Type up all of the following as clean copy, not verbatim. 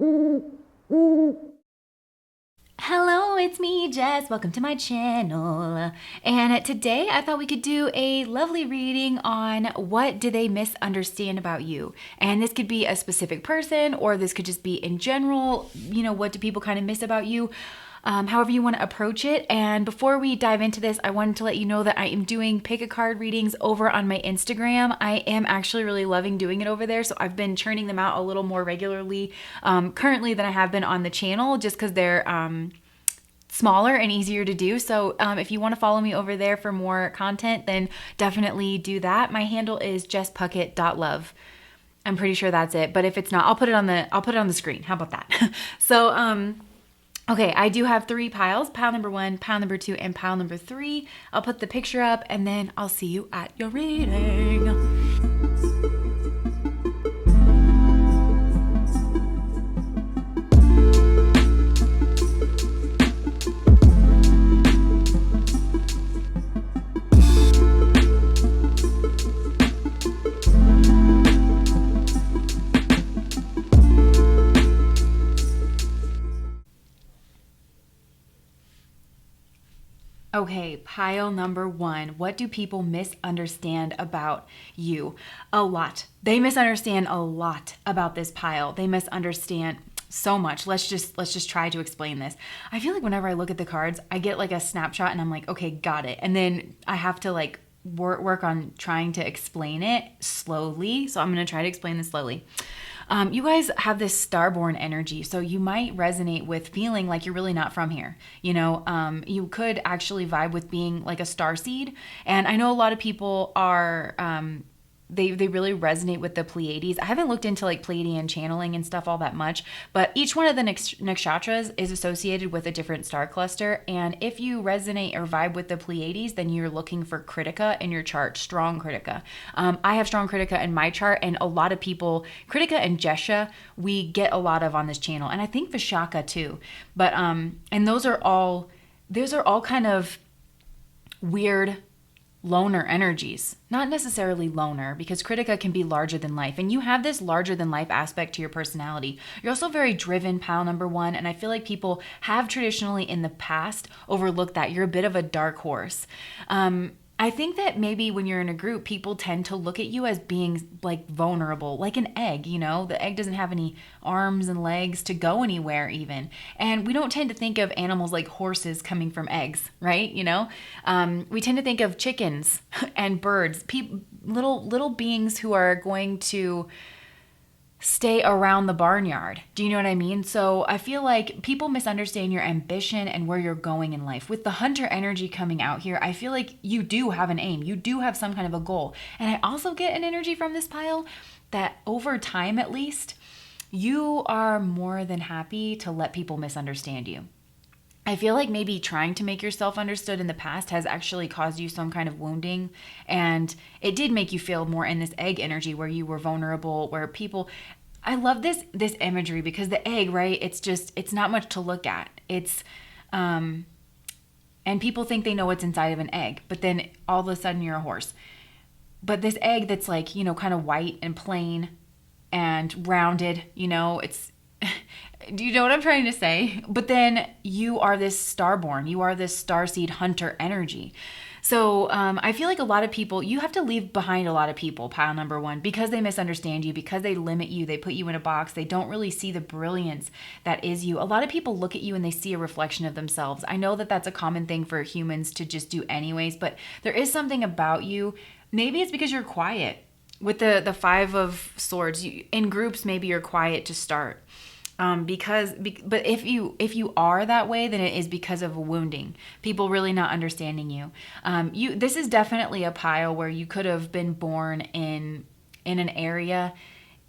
Hello, it's me, Jess. Welcome to my channel. And today I thought we could do a lovely reading on what do they misunderstand about you. And this could be a specific person, or this could just be in general, what do people kind of miss about you? However you want to approach it. And before we dive into this, I wanted to let you know that I am doing pick a card readings over on my Instagram. I am actually really loving doing it over there, so I've been churning them out a little more regularly currently than I have been on the channel, just because they're smaller and easier to do. So if you want to follow me over there for more content, then definitely do that. My handle is jesspuckett.love. I'm pretty sure that's it, but if it's not, I'll put it on the screen. How about that? So okay, I do have 3 piles, pile number 1, pile number 2, and pile number 3. I'll put the picture up and then I'll see you at your reading. Okay, pile number 1. What do people misunderstand about you? A lot. They misunderstand a lot about this pile. They misunderstand so much. Let's just try to explain this. I feel like whenever I look at the cards, I get like a snapshot and I'm like, okay, got it. And then I have to like work on trying to explain it slowly. So I'm going to try to explain this slowly. You guys have this starborn energy, so you might resonate with feeling like you're really not from here. You could actually vibe with being like a star seed. And I know a lot of people are, they really resonate with the Pleiades. I haven't looked into like Pleiadian channeling and stuff all that much, but each one of the nakshatras is associated with a different star cluster. And if you resonate or vibe with the Pleiades, then you're looking for Kritika in your chart, strong Kritika. I have strong Kritika in my chart, and a lot of people, Kritika and Jesha, we get a lot of on this channel. And I think Vishaka too. But, and those are all kind of weird loner energies. Not necessarily loner, because Kritika can be larger than life, and you have this larger than life aspect to your personality. You're also very driven, pile number 1, and I feel like people have traditionally in the past overlooked that. You're a bit of a dark horse. I think that maybe when you're in a group, people tend to look at you as being like vulnerable, like an egg, The egg doesn't have any arms and legs to go anywhere even. And we don't tend to think of animals like horses coming from eggs, right? We tend to think of chickens and birds, little beings who are going to stay around the barnyard. Do you know what I mean? So I feel like people misunderstand your ambition and where you're going in life. With the hunter energy coming out here, I feel like you do have an aim. You do have some kind of a goal. And I also get an energy from this pile that over time, at least, you are more than happy to let people misunderstand you. I feel like maybe trying to make yourself understood in the past has actually caused you some kind of wounding, and it did make you feel more in this egg energy where you were vulnerable, where people, I love this imagery because the egg, right? It's not much to look at. And people think they know what's inside of an egg, but then all of a sudden you're a horse. But this egg that's like, kind of white and plain and rounded, do you know what I'm trying to say? But then you are this starborn. You are this starseed hunter energy. So I feel like a lot of people, you have to leave behind a lot of people, pile number 1, because they misunderstand you, because they limit you, they put you in a box, they don't really see the brilliance that is you. A lot of people look at you and they see a reflection of themselves. I know that that's a common thing for humans to just do anyways, but there is something about you. Maybe it's because you're quiet. With the 5 of Swords, in groups, maybe you're quiet to start. But if you are that way, then it is because of a wounding, people really not understanding you. This is definitely a pile where you could have been born in an area.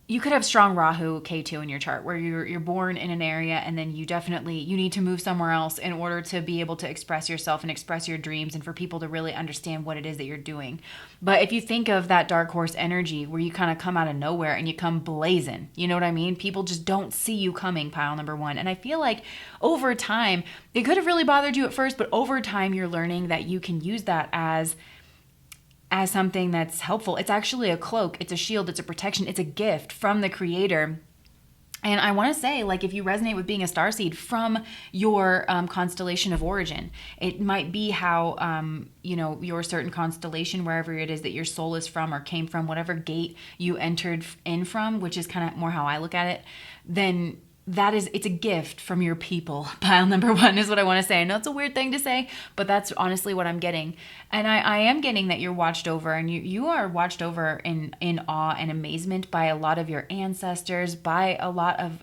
You could have strong Rahu K2 in your chart where you're born in an area, and then you need to move somewhere else in order to be able to express yourself and express your dreams, and for people to really understand what it is that you're doing. But if you think of that dark horse energy where you kind of come out of nowhere and you come blazing, you know what I mean? People just don't see you coming, pile number 1. And I feel like over time, it could have really bothered you at first, but over time you're learning that you can use that as something that's helpful. It's actually a cloak, it's a shield, it's a protection, it's a gift from the creator And I want to say, like, if you resonate with being a starseed from your constellation of origin, it might be how, your certain constellation, wherever it is that your soul is from or came from, whatever gate you entered in from, which is kind of more how I look at it, then it's a gift from your people. Pile number one is what I want to say. I know it's a weird thing to say, but that's honestly what I'm getting. And I am getting that you're watched over, and you are watched over in awe and amazement by a lot of your ancestors, by a lot of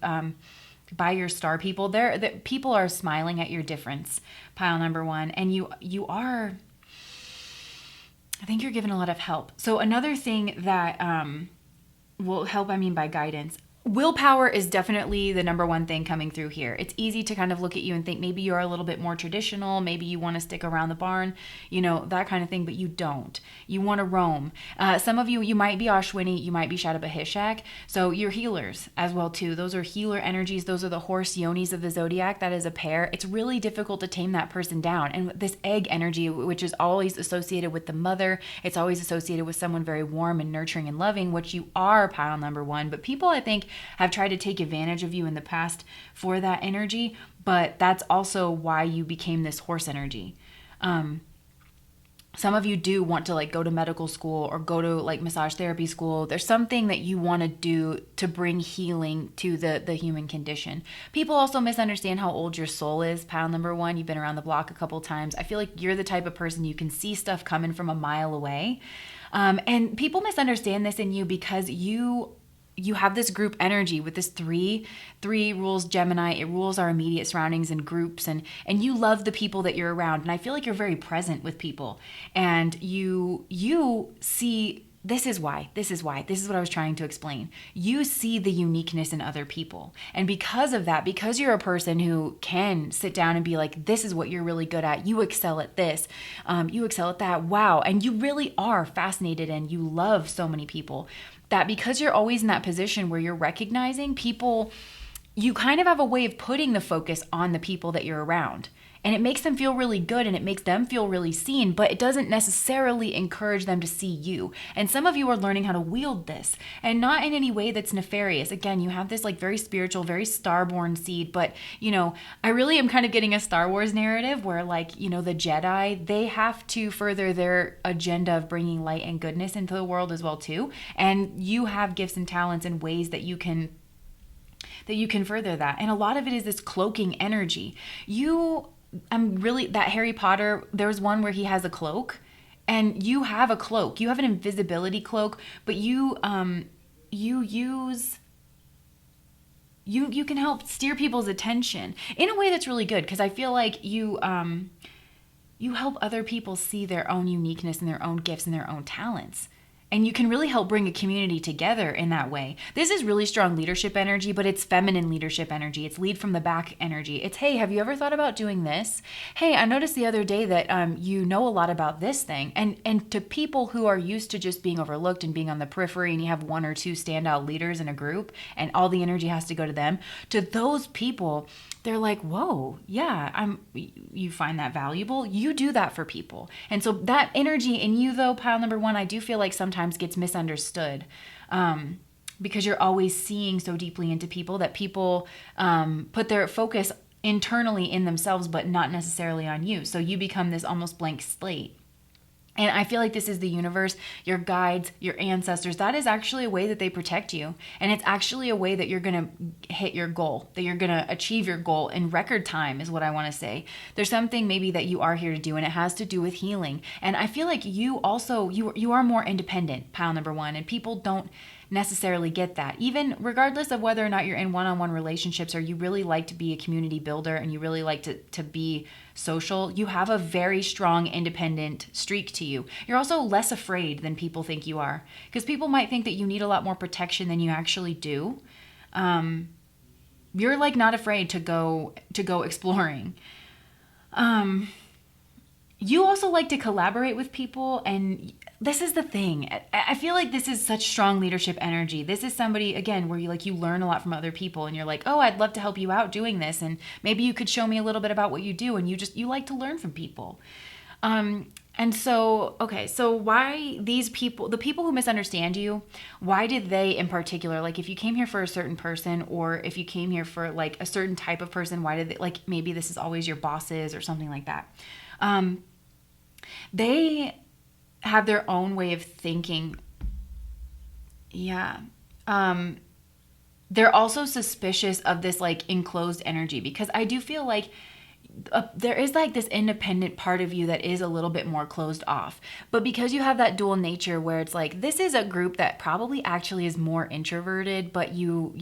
by your star people. The people are smiling at your difference. Pile number one, and you are. I think you're given a lot of help. So another thing that will help, by guidance. Willpower is definitely the number one thing coming through here. It's easy to kind of look at you and think maybe you're a little bit more traditional. Maybe you want to stick around the barn, that kind of thing, but you don't. You want to roam. Some of you might be Ashwini, you might be Shadabahishak. So you're healers as well too. Those are healer energies. Those are the horse yonis of the zodiac. That is a pair. It's really difficult to tame that person down. And this egg energy, which is always associated with the mother, it's always associated with someone very warm and nurturing and loving, which you are, pile number one. But people, I think, have tried to take advantage of you in the past for that energy, but that's also why you became this horse energy. Some of you do want to go to medical school or go to massage therapy school. There's something that you want to do to bring healing to the human condition. People also misunderstand how old your soul is. Pile number one, you've been around the block a couple times. I feel like you're the type of person you can see stuff coming from a mile away. And people misunderstand this in you because you have this group energy with this three rules Gemini. It rules our immediate surroundings and groups, and you love the people that you're around. And I feel like you're very present with people, and you see, this is what I was trying to explain. You see the uniqueness in other people. And because of that, because you're a person who can sit down and be like, this is what you're really good at. You excel at this. You excel at that. Wow. And you really are fascinated and you love so many people. That because you're always in that position where you're recognizing people, you kind of have a way of putting the focus on the people that you're around. And it makes them feel really good and it makes them feel really seen, but it doesn't necessarily encourage them to see you. And some of you are learning how to wield this, and not in any way that's nefarious. Again, you have this very spiritual, very starborn seed, but I really am kind of getting a Star Wars narrative where the Jedi, they have to further their agenda of bringing light and goodness into the world as well too. And you have gifts and talents and ways that you can further that. And a lot of it is this cloaking energy. That Harry Potter, there's one where he has a cloak, and you have a cloak. You have an invisibility cloak, but you can help steer people's attention in a way that's really good, because I feel like you help other people see their own uniqueness and their own gifts and their own talents. And you can really help bring a community together in that way. This is really strong leadership energy, but it's feminine leadership energy. It's lead from the back energy. It's, hey, have you ever thought about doing this? Hey, I noticed the other day that you know a lot about this thing. And to people who are used to just being overlooked and being on the periphery, and you have one or two standout leaders in a group and all the energy has to go to them, to those people, they're like, whoa, yeah, you find that valuable. You do that for people. And so that energy in you, though, pile number one, I do feel like sometimes gets misunderstood because you're always seeing so deeply into people that people put their focus internally in themselves, but not necessarily on you. So you become this almost blank slate. And I feel like this is the universe, your guides, your ancestors. That is actually a way that they protect you. And it's actually a way that you're going to hit your goal, that you're going to achieve your goal in record time is what I want to say. There's something maybe that you are here to do, and it has to do with healing. And I feel like you also, you are more independent, pile number one, and people don't necessarily get that. Even regardless of whether or not you're in one-on-one relationships, or you really like to be a community builder and you really like to be social, you have a very strong independent streak to you. You're also less afraid than people think you are, because people might think that you need a lot more protection than you actually do. You're not afraid to go exploring. You also like to collaborate with people, and this is the thing. I feel like this is such strong leadership energy. This is somebody, again, where you learn a lot from other people, and you're like, oh, I'd love to help you out doing this, and maybe you could show me a little bit about what you do, and you like to learn from people. And And so, okay, so why these people, the people who misunderstand you, why did they in particular, like if you came here for a certain person or if you came here for like a certain type of person, why did they, like maybe this is always your bosses or something like that. They have their own way of thinking. Yeah. They're also suspicious of this like enclosed energy because I do feel like there is like this independent part of you that is a little bit more closed off. But because you have that dual nature where it's like this is a group that probably actually is more introverted, but you're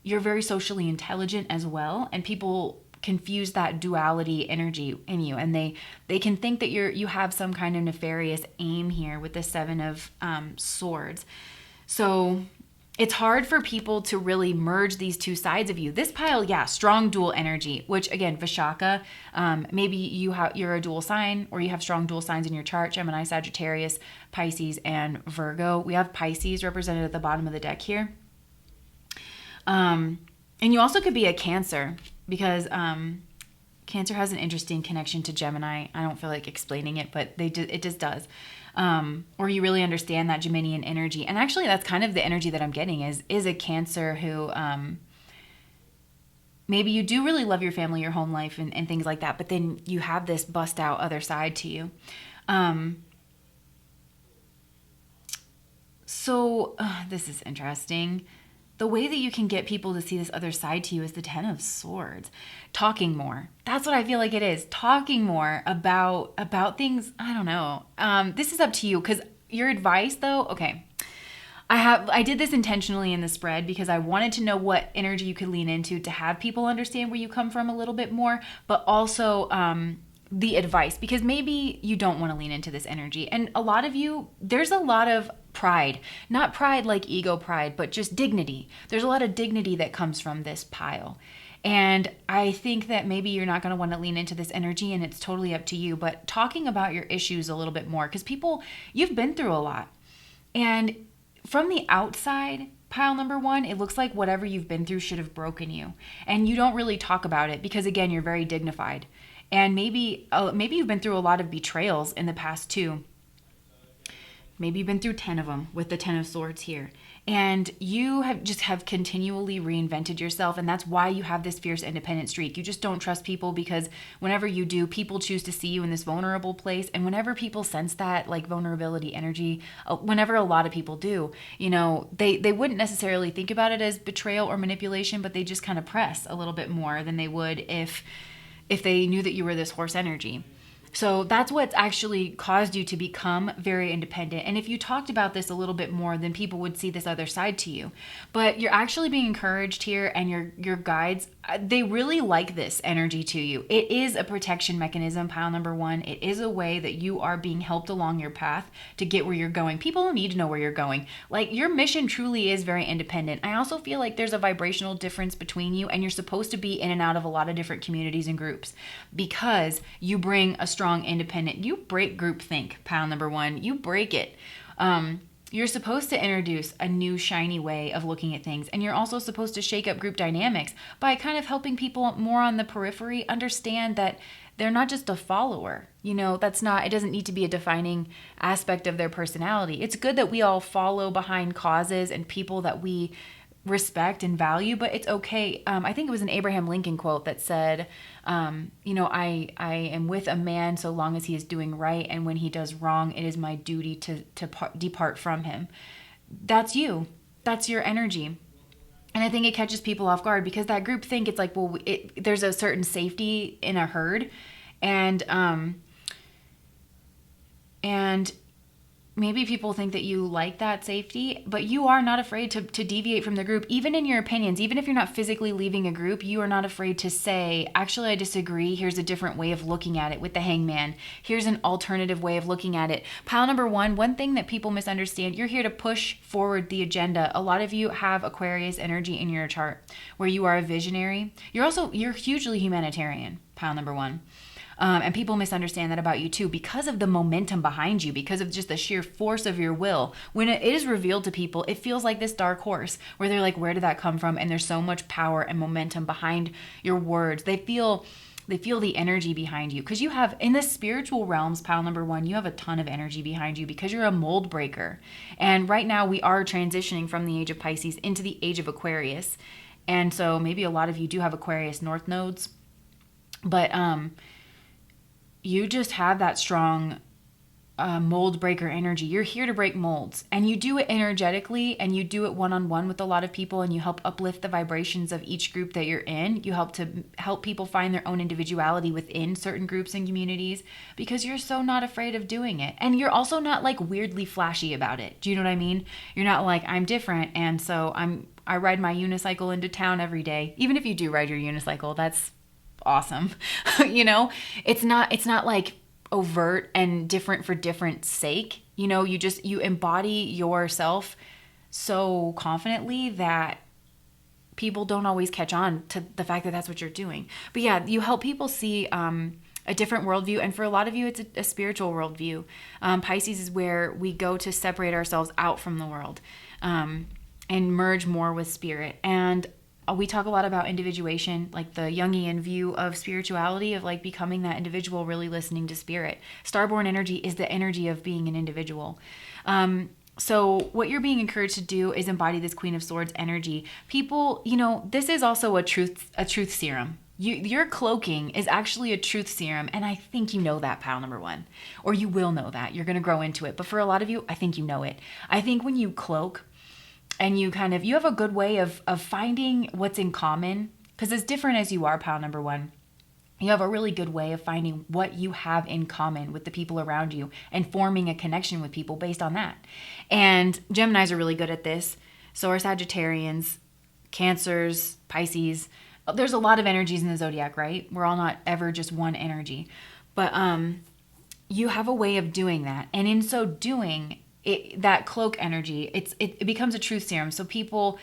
very socially intelligent as well, and people confuse that duality energy in you, and they can think that you have some kind of nefarious aim here with the Seven of Swords. So it's hard for people to really merge these two sides of you. This pile, yeah, strong dual energy, which again, Vishaka, maybe you're a dual sign or you have strong dual signs in your chart, Gemini, Sagittarius, Pisces, and Virgo. We have Pisces represented at the bottom of the deck here. And you also could be a Cancer because Cancer has an interesting connection to Gemini. I don't feel like explaining it, but it just does. Or you really understand that Geminian energy. And actually that's kind of the energy that I'm getting is a Cancer who maybe you do really love your family, your home life and things like that, but then you have this bust out other side to you. So this is interesting. The way that you can get people to see this other side to you is the Ten of Swords. Talking more. That's what I feel like it is. Talking more about things. I don't know. This is up to you because your advice though, okay. I did this intentionally in the spread because I wanted to know what energy you could lean into to have people understand where you come from a little bit more, but also the advice, because maybe you don't want to lean into this energy. And a lot of you, there's a lot of pride, not pride like ego pride, but just dignity. There's a lot of dignity that comes from this pile. And I think that maybe you're not going to want to lean into this energy, and it's totally up to you, but talking about your issues a little bit more, because people, you've been through a lot. And from the outside, pile number one, it looks like whatever you've been through should have broken you. And you don't really talk about it because, again, you're very dignified. And maybe you've been through a lot of betrayals in the past too. Maybe you've been through 10 of them with the 10 of Swords here. And you have continually reinvented yourself. And that's why you have this fierce independent streak. You just don't trust people because whenever you do, people choose to see you in this vulnerable place. And whenever people sense that like vulnerability energy, whenever a lot of people do, they wouldn't necessarily think about it as betrayal or manipulation, but they just kind of press a little bit more than they would if they knew that you were this horse energy. So that's what's actually caused you to become very independent. And if you talked about this a little bit more, then people would see this other side to you. But you're actually being encouraged here, and your guides, they really like this energy to you. It is a protection mechanism, pile number one. It is a way that you are being helped along your path to get where you're going. People don't need to know where you're going. Like, your mission truly is very independent. I also feel like there's a vibrational difference between you, and you're supposed to be in and out of a lot of different communities and groups because you bring a strong independent. You break groupthink, pile number one. You break it. You're supposed to introduce a new shiny way of looking at things, and you're also supposed to shake up group dynamics by kind of helping people more on the periphery understand that they're not just a follower. It doesn't need to be a defining aspect of their personality. It's good that we all follow behind causes and people that we respect and value, but it's okay. I think it was an Abraham Lincoln quote that said, I am with a man so long as he is doing right, and when he does wrong, it is my duty to depart from him. That's you. That's your energy. And I think it catches people off guard because that group think it's like, well, there's a certain safety in a herd, and maybe people think that you like that safety, but you are not afraid to deviate from the group, even in your opinions. Even if you're not physically leaving a group, you are not afraid to say, actually, I disagree. Here's a different way of looking at it with the Hangman. Here's an alternative way of looking at it. Pile number one thing that people misunderstand, you're here to push forward the agenda. A lot of you have Aquarius energy in your chart where you are a visionary. You're hugely humanitarian, pile number one. And people misunderstand that about you too because of the momentum behind you, because of just the sheer force of your will. When it is revealed to people, it feels like this dark horse where they're like, where did that come from? And there's so much power and momentum behind your words. They feel They feel the energy behind you because you have, in the spiritual realms, pile number one, you have a ton of energy behind you because you're a mold breaker. And right now we are transitioning from the age of Pisces into the age of Aquarius. And so maybe a lot of you do have Aquarius North nodes, but you just have that strong mold breaker energy. You're here to break molds, and you do it energetically, and you do it one-on-one with a lot of people, and you help uplift the vibrations of each group that you're in. You help people find their own individuality within certain groups and communities because you're so not afraid of doing it. And you're also not like weirdly flashy about it. Do you know what I mean? You're not like, I'm different, and so I ride my unicycle into town every day. Even if you do ride your unicycle, that's awesome. You know, it's not like overt and different for different sake. You know, you embody yourself so confidently that people don't always catch on to the fact that that's what you're doing. But yeah, you help people see a different worldview, and for a lot of you it's a spiritual worldview. Pisces is where we go to separate ourselves out from the world and merge more with spirit. And we talk a lot about individuation, like the Jungian view of spirituality, of like becoming that individual, really listening to spirit. Starborn energy is the energy of being an individual. So what you're being encouraged to do is embody this Queen of Swords energy. People, you know, this is also a truth serum. Your cloaking is actually a truth serum, and I think you know that, pile number one, or you will know that. You're going to grow into it. But for a lot of you, I think you know it. I think when you cloak, and you have a good way of finding what's in common, because as different as you are, pile number one, you have a really good way of finding what you have in common with the people around you and forming a connection with people based on that. And Geminis are really good at this. So are Sagittarians, Cancers, Pisces. There's a lot of energies in the zodiac, right? We're all not ever just one energy. But you have a way of doing that. And in so doing, that cloak energy, it becomes a truth serum. So people,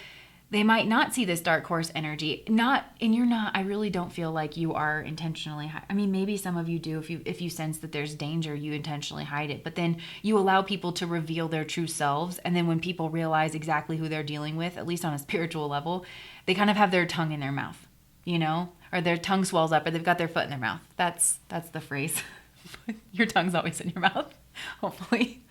they might not see this dark horse energy. I really don't feel like you are intentionally, I mean, maybe some of you do. If you sense that there's danger, you intentionally hide it. But then you allow people to reveal their true selves. And then when people realize exactly who they're dealing with, at least on a spiritual level, they kind of have their tongue in their mouth, you know, or their tongue swells up, or they've got their foot in their mouth. That's the phrase. Your tongue's always in your mouth, hopefully.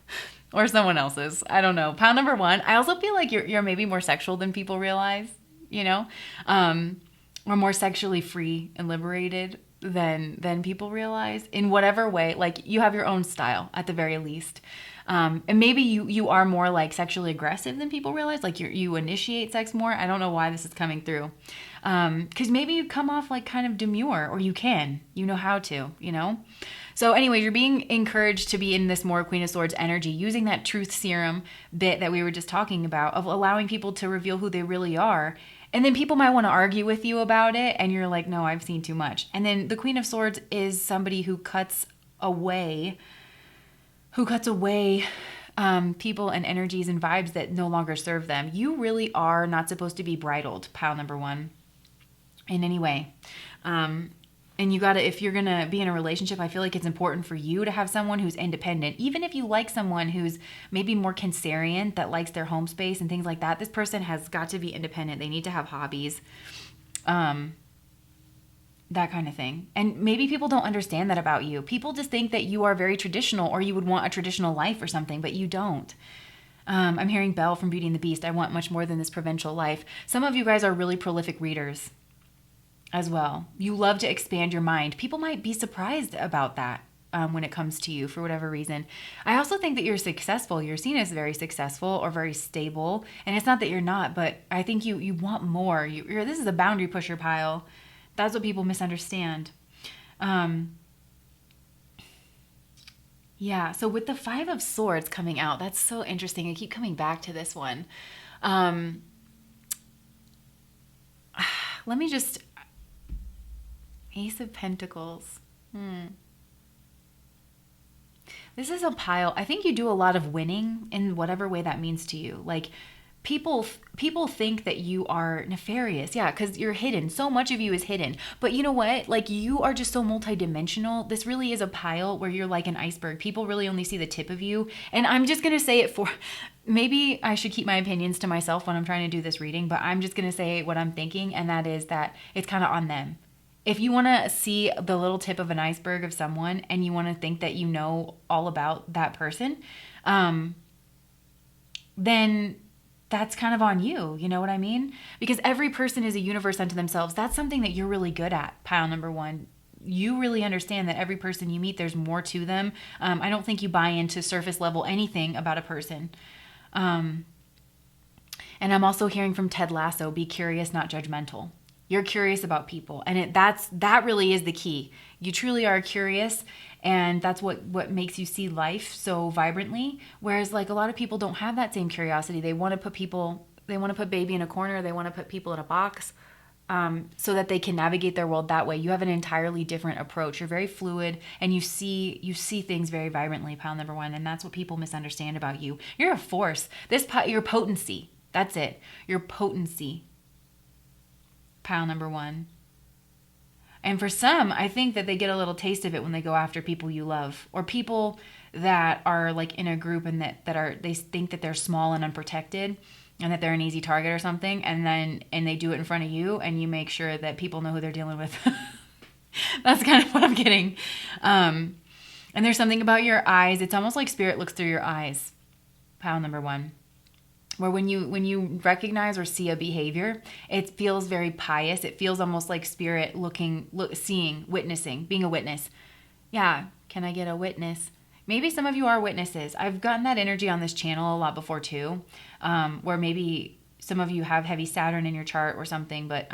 Or someone else's. I don't know. Pile number one, I also feel like you're maybe more sexual than people realize, you know? Or more sexually free and liberated than people realize in whatever way. Like, you have your own style at the very least. And maybe you are more like sexually aggressive than people realize. Like you initiate sex more. I don't know why this is coming through. Because maybe you come off like kind of demure, or you know how to, you know? So anyway, you're being encouraged to be in this more Queen of Swords energy, using that truth serum bit that we were just talking about, of allowing people to reveal who they really are. And then people might want to argue with you about it, and you're like, no, I've seen too much. And then the Queen of Swords is somebody who cuts away people and energies and vibes that no longer serve them. You really are not supposed to be bridled, pile number one, in any way. And you gotta, if you're gonna be in a relationship, I feel like it's important for you to have someone who's independent. Even if you like someone who's maybe more Cancerian, that likes their home space and things like that, this person has got to be independent. They need to have hobbies, that kind of thing. And maybe people don't understand that about you. People just think that you are very traditional, or you would want a traditional life or something, but you don't. I'm hearing Belle from Beauty and the Beast. I want much more than this provincial life. Some of you guys are really prolific readers as well. You love to expand your mind. People might be surprised about that when it comes to you for whatever reason. I also think that you're successful. You're seen as very successful or very stable. And it's not that you're not, but I think you want more. This is a boundary pusher, pile. That's what people misunderstand. Yeah, so with the Five of Swords coming out, that's so interesting. I keep coming back to this one. Let me just... Ace of Pentacles. This is a pile. I think you do a lot of winning in whatever way that means to you. Like, people think that you are nefarious. Yeah, because you're hidden. So much of you is hidden. But you know what? Like, you are just so multidimensional. This really is a pile where you're like an iceberg. People really only see the tip of you. And I'm just going to say it for... Maybe I should keep my opinions to myself when I'm trying to do this reading, but I'm just going to say what I'm thinking, and that is that it's kind of on them. if you want to see the little tip of an iceberg of someone and you want to think that you know all about that person, then that's kind of on you. You know what I mean? Because every person is a universe unto themselves. That's something that you're really good at, pile number one. You really understand that every person you meet, there's more to them. I don't think you buy into surface level anything about a person. And I'm also hearing from Ted Lasso, be curious, not judgmental. You're curious about people. And that really is the key. You truly are curious, and that's what makes you see life so vibrantly. Whereas like a lot of people don't have that same curiosity. They want to put baby in a corner. They want to put people in a box. So that they can navigate their world that way. You have an entirely different approach. You're very fluid, and you see things very vibrantly, pile number one, and that's what people misunderstand about you. You're a force. Your potency. That's it. Your potency, pile number one. And for some, I think that they get a little taste of it when they go after people you love, or people that are like in a group and they think that they're small and unprotected, and that they're an easy target or something, and they do it in front of you, and you make sure that people know who they're dealing with. That's kind of what I'm getting. And there's something about your eyes. It's almost like spirit looks through your eyes, pile number one. Where when you recognize or see a behavior, it feels very pious. It feels almost like spirit seeing, witnessing, being a witness. Yeah, can I get a witness? Maybe some of you are witnesses. I've gotten that energy on this channel a lot before too, where maybe some of you have heavy Saturn in your chart or something, but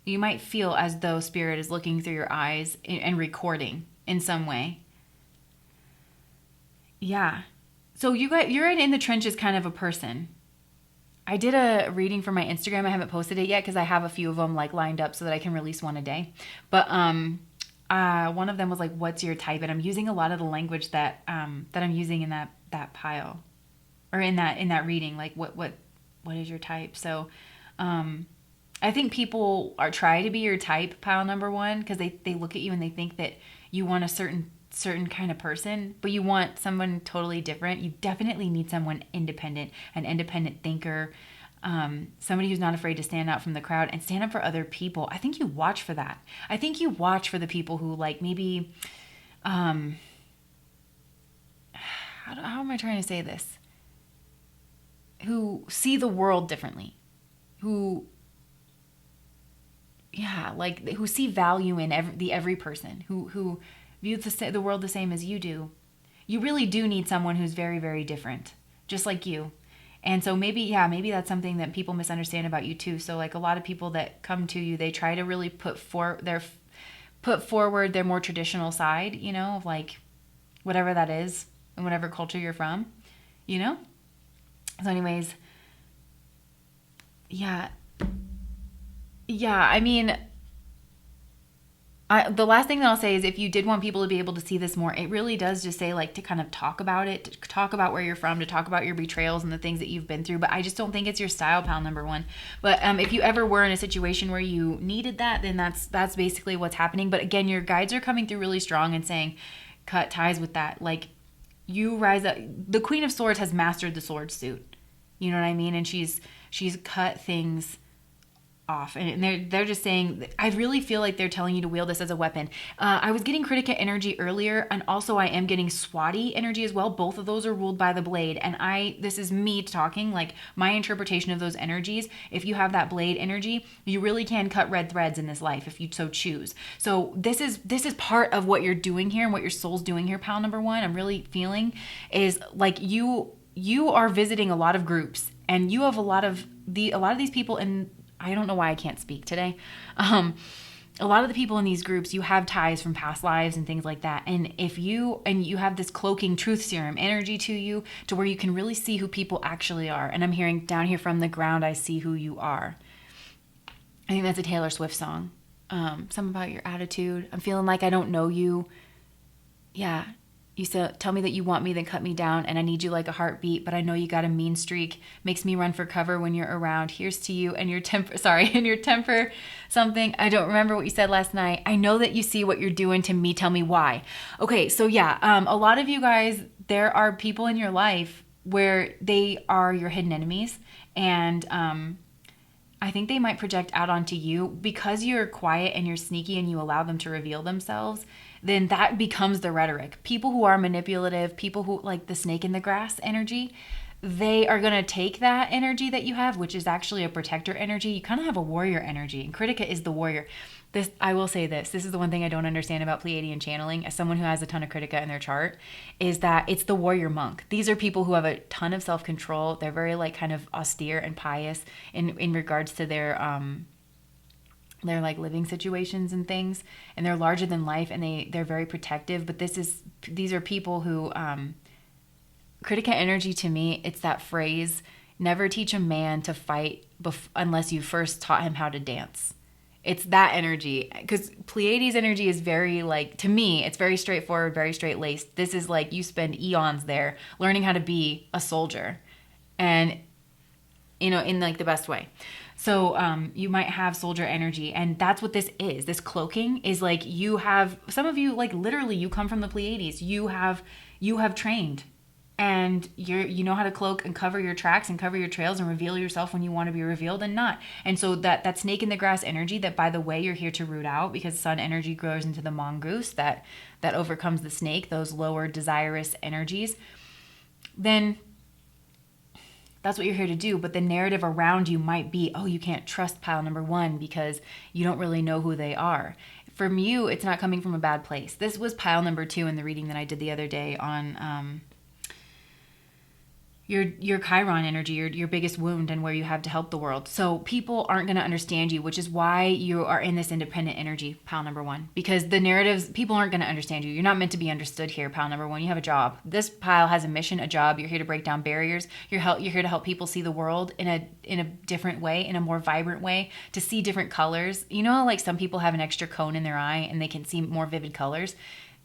you might feel as though spirit is looking through your eyes and recording in some way. Yeah. So you're in the trenches kind of a person. I did a reading for my Instagram. I haven't posted it yet because I have a few of them like lined up so that I can release one a day. But one of them was like, "What's your type?" And I'm using a lot of the language that I'm using in that pile, or in that reading. Like, what is your type? So, I think people try to be your type, pile number one, because they look at you and they think that you want a certain kind of person, but you want someone totally different. You definitely need someone independent, an independent thinker, somebody who's not afraid to stand out from the crowd and stand up for other people. I think you watch for that. I think you watch for the people who like maybe, how am I trying to say this? Who see the world differently, who see value in every person, who view the world the same as you do. You really do need someone who's very, very different, just like you. And so maybe that's something that people misunderstand about you too. So like a lot of people that come to you, they try to really put forward their more traditional side, you know, of like whatever that is and whatever culture you're from, you know? So anyways, yeah, I mean, the last thing that I'll say is if you did want people to be able to see this more, it really does just say like to kind of talk about it, to talk about where you're from, to talk about your betrayals and the things that you've been through. But I just don't think it's your style, pal number one. But if you ever were in a situation where you needed that, then that's basically what's happening. But again, your guides are coming through really strong and saying, cut ties with that. Like you rise up. The Queen of Swords has mastered the sword suit. You know what I mean? And she's cut things off, and they're just saying, I really feel like they're telling you to wield this as a weapon. I was getting Critica energy earlier, and also I am getting Swati energy as well. Both of those are ruled by the blade, and this is me talking, like my interpretation of those energies. If you have that blade energy, you really can cut red threads in this life if you so choose. So this is part of what you're doing here and what your soul's doing here, pal number one. I'm really feeling is like you are visiting a lot of groups, and you have a lot of these people, and I don't know why I can't speak today. A lot of the people in these groups, you have ties from past lives and things like that. And you have this cloaking truth serum energy to you, to where you can really see who people actually are. And I'm hearing down here from the ground, I see who you are. I think that's a Taylor Swift song. Something about your attitude. I'm feeling like I don't know you. Yeah. You said, tell me that you want me, then cut me down, and I need you like a heartbeat, but I know you got a mean streak. Makes me run for cover when you're around. Here's to you and your temper. And your temper something. I don't remember what you said last night. I know that you see what you're doing to me. Tell me why. Okay, so yeah, a lot of you guys, there are people in your life where they are your hidden enemies, and I think they might project out onto you because you're quiet and you're sneaky and you allow them to reveal themselves. Then that becomes the rhetoric. People who are manipulative, people who like the snake in the grass energy, they are going to take that energy that you have, which is actually a protector energy. You kind of have a warrior energy, and Critica is the warrior. This, I will say this is the one thing I don't understand about Pleiadian channeling as someone who has a ton of Critica in their chart, is that it's the warrior monk. These are people who have a ton of self-control. They're very like kind of austere and pious in regards to their like living situations and things, and they're larger than life, and they're very protective. But these are people who Critica energy, to me, it's that phrase, never teach a man to fight unless you first taught him how to dance. It's that energy, because Pleiades energy is very like, to me, it's very straightforward, very straight-laced. This is like you spend eons there learning how to be a soldier, and in like the best way. So you might have soldier energy, and that's what this is. This cloaking is like, you have, some of you, like literally you come from the Pleiades. You have trained, and you know how to cloak and cover your tracks and cover your trails and reveal yourself when you want to be revealed and not. And so that snake in the grass energy, that, by the way, you're here to root out, because sun energy grows into the mongoose that overcomes the snake, those lower desirous energies, then that's what you're here to do. But the narrative around you might be, oh, you can't trust pile number one because you don't really know who they are. From you, it's not coming from a bad place. This was pile number 2 in the reading that I did the other day on your Chiron energy, your biggest wound, and where you have to help the world. So people aren't going to understand you, which is why you are in this independent energy, pile number 1, because the narratives, people aren't going to understand you. You're not meant to be understood here, pile number 1. You have a job. This pile has a mission, a job. You're here to break down barriers. You're here to help people see the world in a different way, in a more vibrant way, to see different colors. You know how like some people have an extra cone in their eye and they can see more vivid colors?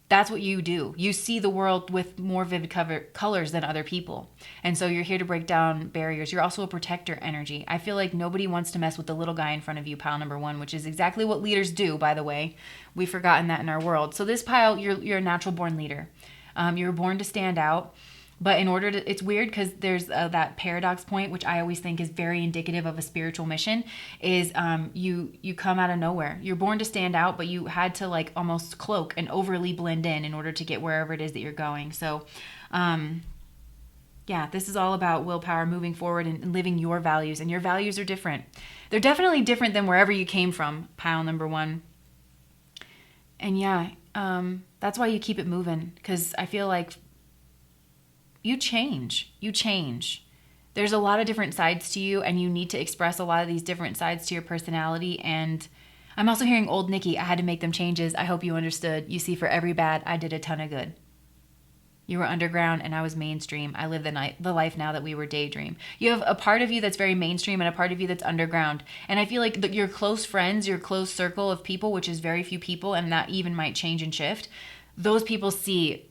That's what you do. You see the world with more vivid colors than other people. And so you're here to break down barriers. You're also a protector energy. I feel like nobody wants to mess with the little guy in front of you, pile number 1, which is exactly what leaders do, by the way. We've forgotten that in our world. So this pile, you're a natural born leader. You're born to stand out. But in order to, it's weird because there's that paradox point, which I always think is very indicative of a spiritual mission, is you come out of nowhere. You're born to stand out, but you had to like almost cloak and overly blend in order to get wherever it is that you're going. So yeah, this is all about willpower, moving forward and living your values. And your values are different. They're definitely different than wherever you came from, pile number 1. And yeah, that's why you keep it moving, because I feel like you change. There's a lot of different sides to you, and you need to express a lot of these different sides to your personality. And I'm also hearing old Nikki, I had to make them changes. I hope you understood. You see, for every bad, I did a ton of good. You were underground and I was mainstream. I live the life now that we were daydream. You have a part of you that's very mainstream and a part of you that's underground. And I feel like your close friends, your close circle of people, which is very few people, and that even might change and shift, those people see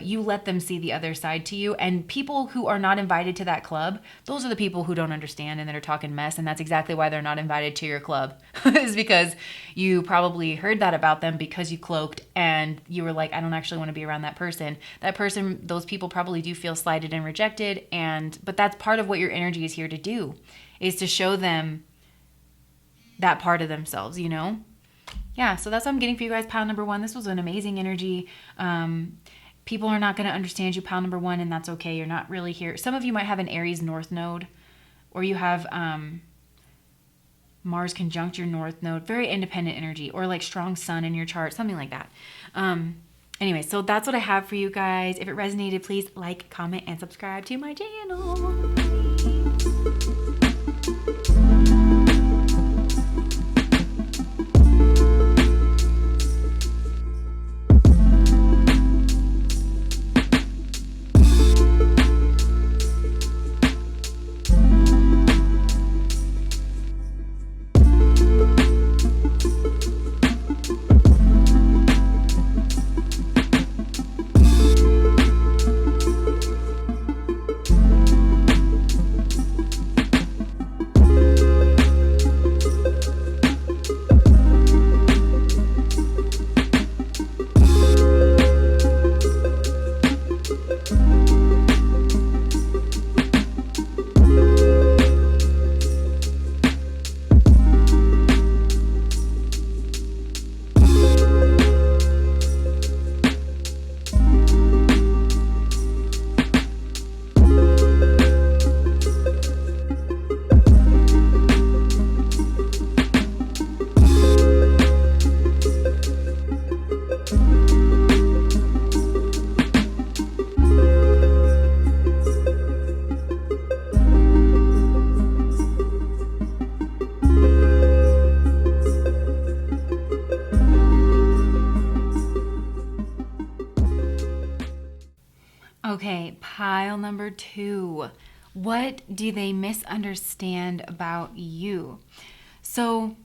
you let them see the other side to you. And people who are not invited to that club, those are the people who don't understand and that are talking mess. And that's exactly why they're not invited to your club, is because you probably heard that about them because you cloaked and you were like, I don't actually want to be around that person. That person, those people probably do feel slighted and rejected. But that's part of what your energy is here to do, is to show them that part of themselves, you know? Yeah, so that's what I'm getting for you guys, pile number 1. This was an amazing energy. People are not going to understand you, pile number 1, and that's okay. You're not really here. Some of you might have an Aries North Node, or you have Mars conjunct your North Node. Very independent energy, or like strong sun in your chart, something like that. Anyway, so that's what I have for you guys. If it resonated, please like, comment, and subscribe to my channel. Pile number 2. What do they misunderstand about you? So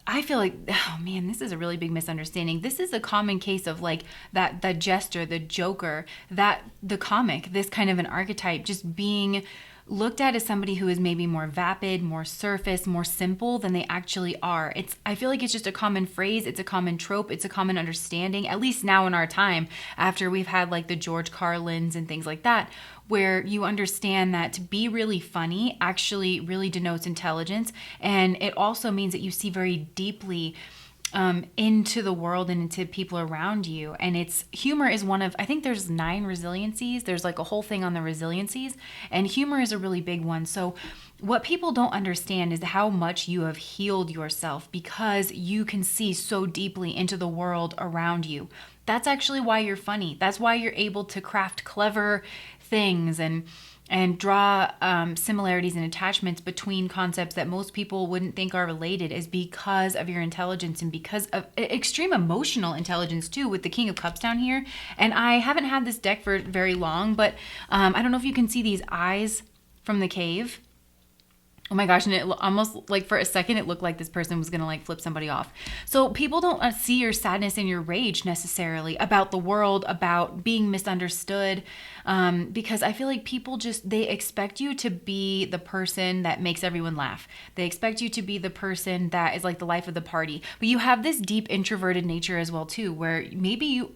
I feel like, oh man, this is a really big misunderstanding. This is a common case of like that jester, the joker, that the comic, this kind of an archetype just being looked at as somebody who is maybe more vapid, more surface, more simple than they actually are. I feel like it's just a common phrase, it's a common trope, it's a common understanding, at least now in our time, after we've had like the George Carlins and things like that, where you understand that to be really funny actually really denotes intelligence. And it also means that you see very deeply into the world and into people around you. And humor is one of, I think there's 9 resiliencies. There's like a whole thing on the resiliencies, and humor is a really big one. So what people don't understand is how much you have healed yourself because you can see so deeply into the world around you. That's actually why you're funny. That's why you're able to craft clever things and draw similarities and attachments between concepts that most people wouldn't think are related, is because of your intelligence and because of extreme emotional intelligence too, with the King of Cups down here. And I haven't had this deck for very long, but I don't know if you can see these eyes from the cave. Oh my gosh, and it almost like for a second it looked like this person was gonna like flip somebody off. So people don't see your sadness and your rage necessarily about the world, about being misunderstood, because I feel like people they expect you to be the person that makes everyone laugh. They expect you to be the person that is like the life of the party. But you have this deep introverted nature as well too, where maybe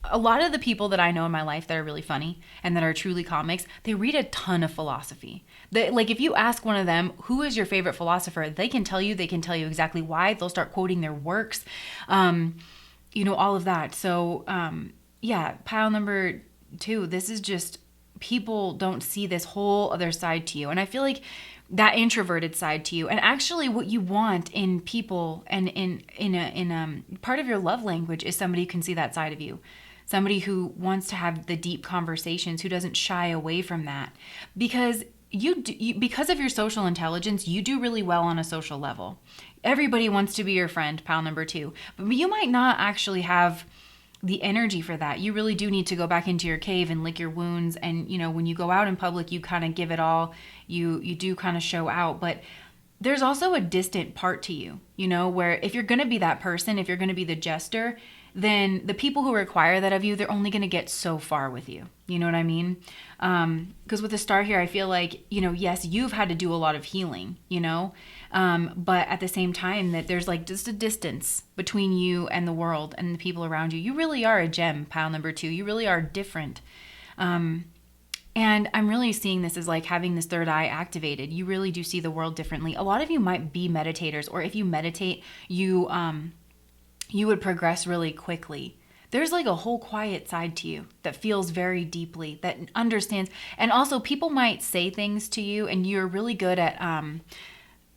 a lot of the people that I know in my life that are really funny and that are truly comics, they read a ton of philosophy. Like if you ask one of them, who is your favorite philosopher? They can tell you exactly why. They'll start quoting their works, all of that. So pile number 2, this is just, people don't see this whole other side to you. And I feel like that introverted side to you, and actually what you want in people and in part of your love language is somebody who can see that side of you. Somebody who wants to have the deep conversations, who doesn't shy away from that. Because because of your social intelligence, you do really well on a social level. Everybody wants to be your friend, pile number 2. But you might not actually have the energy for that. You really do need to go back into your cave and lick your wounds. And, when you go out in public, you kind of give it all. You do kind of show out. But there's also a distant part to you, where if you're going to be that person, if you're going to be the jester, then the people who require that of you, they're only going to get so far with you. You know what I mean? Because with the star here, I feel like, yes, you've had to do a lot of healing, but at the same time that there's like just a distance between you and the world and the people around you. You really are a gem, pile number 2. You really are different. And I'm really seeing this as like having this third eye activated. You really do see the world differently. A lot of you might be meditators, or if you meditate, you would progress really quickly. There's like a whole quiet side to you that feels very deeply, that understands. And also people might say things to you and you're really good at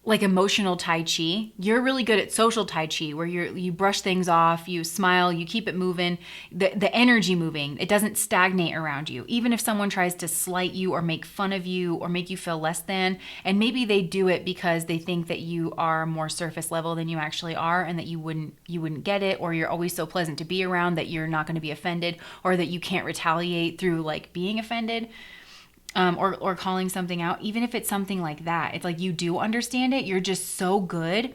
like emotional Tai Chi. You're really good at social Tai Chi, where you brush things off, you smile, you keep it moving, the energy moving. It doesn't stagnate around you. Even if someone tries to slight you or make fun of you or make you feel less than, and maybe they do it because they think that you are more surface level than you actually are, and that you wouldn't get it, or you're always so pleasant to be around that you're not going to be offended, or that you can't retaliate through like being offended. Or calling something out, even if it's something like that. It's like you do understand it. You're just so good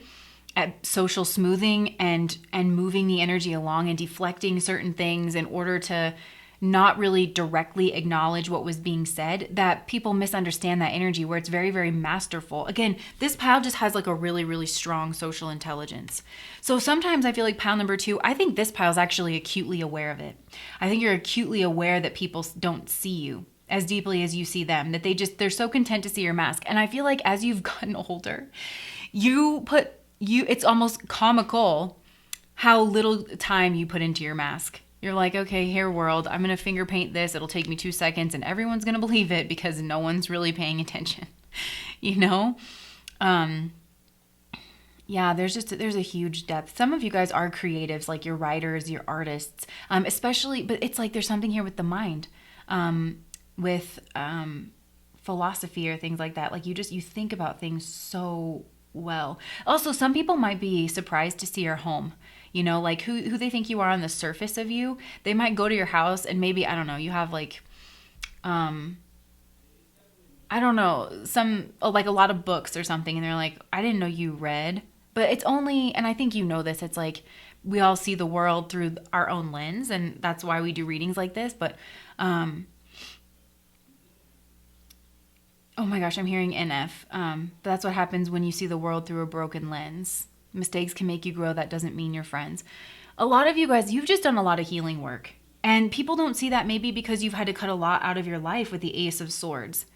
at social smoothing and moving the energy along and deflecting certain things in order to not really directly acknowledge what was being said, that people misunderstand that energy, where it's very, very masterful. Again, this pile just has like a really, really strong social intelligence. So sometimes I feel like pile number 2, I think this pile is actually acutely aware of it. I think you're acutely aware that people don't see you as deeply as you see them, that they're so content to see your mask. And I feel like as you've gotten older, it's almost comical how little time you put into your mask. You're like, okay, here world, I'm going to finger paint this. It'll take me 2 seconds and everyone's going to believe it because no one's really paying attention, Yeah, there's a huge depth. Some of you guys are creatives, like you're writers, you're artists, especially, but it's like there's something here with the mind. With philosophy or things like that. Like you think about things so well. Also, some people might be surprised to see your home. you know, like who they think you are on the surface of you. They might go to your house and maybe, I don't know, you have like, I don't know, like a lot of books or something. And they're like, I didn't know you read. But it's only, and I think you know this, it's like we all see the world through our own lens. And that's why we do readings like this. But, oh my gosh, I'm hearing NF. But that's what happens when you see the world through a broken lens. Mistakes can make you grow. That doesn't mean you're friends. A lot of you guys, you've just done a lot of healing work. And people don't see that maybe because you've had to cut a lot out of your life with the Ace of Swords.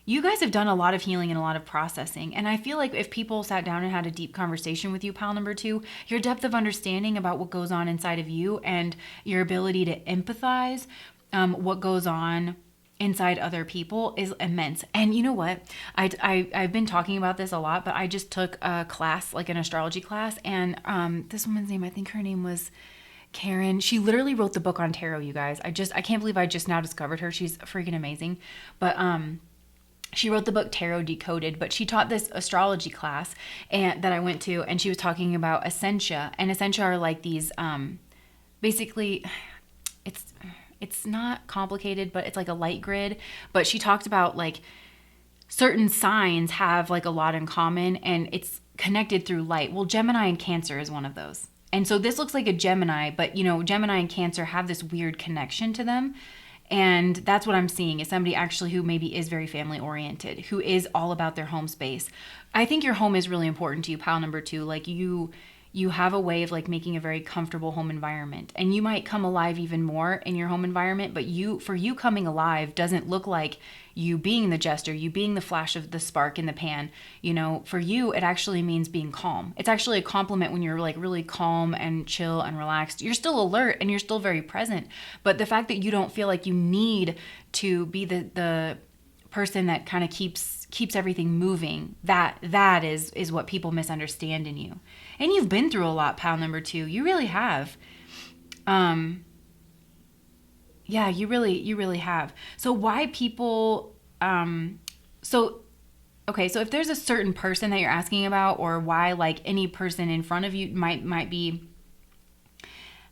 You guys have done a lot of healing and a lot of processing. And I feel like if people sat down and had a deep conversation with you, pile number 2, your depth of understanding about what goes on inside of you and your ability to empathize what goes on inside other people is immense. And you know what? I've been talking about this a lot, but I just took a class, like an astrology class. And this woman's name, I think her name was Karen. She literally wrote the book on tarot, you guys. I can't believe I just now discovered her. She's freaking amazing. But she wrote the book Tarot Decoded, but she taught this astrology class that I went to, and she was talking about essentia. And essentia are like these, basically, it's not complicated, but it's like a light grid. But she talked about like certain signs have like a lot in common, and it's connected through light. Well, Gemini and Cancer is one of those. And so this looks like a Gemini, but you know, Gemini and Cancer have this weird connection to them. And that's what I'm seeing is somebody actually who maybe is very family oriented, who is all about their home space. I think your home is really important to you, pile number 2. Like you have a way of like making a very comfortable home environment, and you might come alive even more in your home environment. But for you coming alive doesn't look like you being the jester, you being the flash of the spark in the pan. You know, for you, it actually means being calm. It's actually a compliment when you're like really calm and chill and relaxed. You're still alert and you're still very present. But the fact that you don't feel like you need to be the person that kind of keeps everything moving, that is what people misunderstand in you. And you've been through a lot, pile number 2. You really have. Yeah, you really have. So why people, so if there's a certain person that you're asking about, or why like any person in front of you might be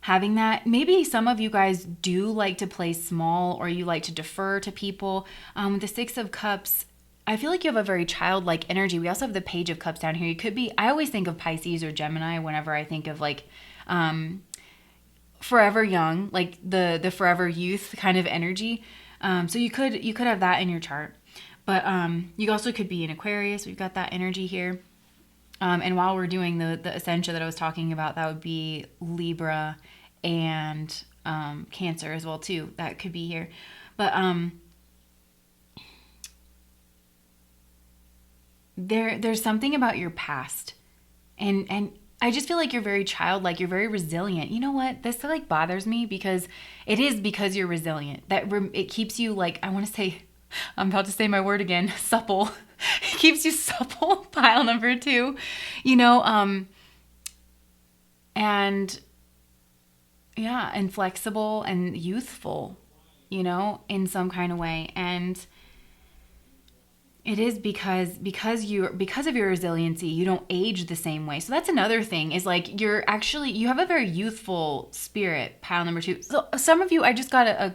having that, maybe some of you guys do like to play small, or you like to defer to people. The 6 of Cups, I feel like you have a very childlike energy. We also have the Page of Cups down here. You could be, I always think of Pisces or Gemini whenever I think of like forever young, like the forever youth kind of energy. So you could have that in your chart. But you also could be an Aquarius. We've got that energy here. And while we're doing the Essentia that I was talking about, that would be Libra and Cancer as well too. That could be here. But there's something about your past, and I just feel like you're very childlike. You're very resilient. You know what? This like bothers me because you're resilient. That it keeps you like, I want to say, I'm about to say my word again, supple. It keeps you supple, pile number 2. You know, and yeah, and flexible and youthful, you know, in some kind of way. And it is because of your resiliency, you don't age the same way. So that's another thing, is like you have a very youthful spirit, pile number 2. So some of you, I just got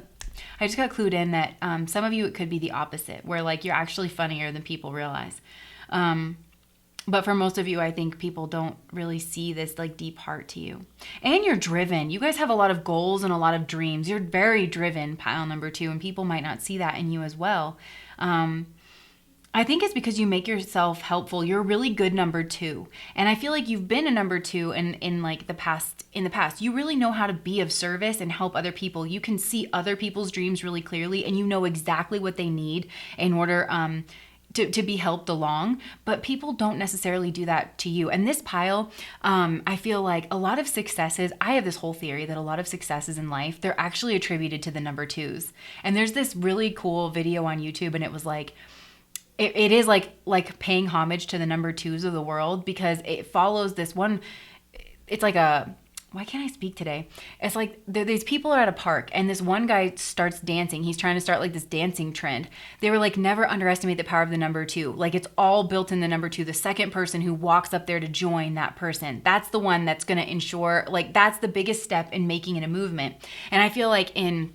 clued in that some of you, it could be the opposite, where like you're actually funnier than people realize. But for most of you, I think people don't really see this like deep heart to you. And you're driven. You guys have a lot of goals and a lot of dreams. You're very driven, pile number 2, and people might not see that in you as well. I think it's because you make yourself helpful. You're a really good number 2. And I feel like you've been a number 2 in like the past. You really know how to be of service and help other people. You can see other people's dreams really clearly, and you know exactly what they need in order to be helped along. But people don't necessarily do that to you. And this pile, I feel like a lot of successes, I have this whole theory that a lot of successes in life, they're actually attributed to the number 2s. And there's this really cool video on YouTube, and it was like, it is like paying homage to the number 2s of the world, because it follows this one. It's like why can't I speak today? It's like these people are at a park and this one guy starts dancing. He's trying to start like this dancing trend. They were like, never underestimate the power of the number 2. Like it's all built in the number 2. The second person who walks up there to join that person, that's the one that's going to ensure, like that's the biggest step in making it a movement. And I feel like in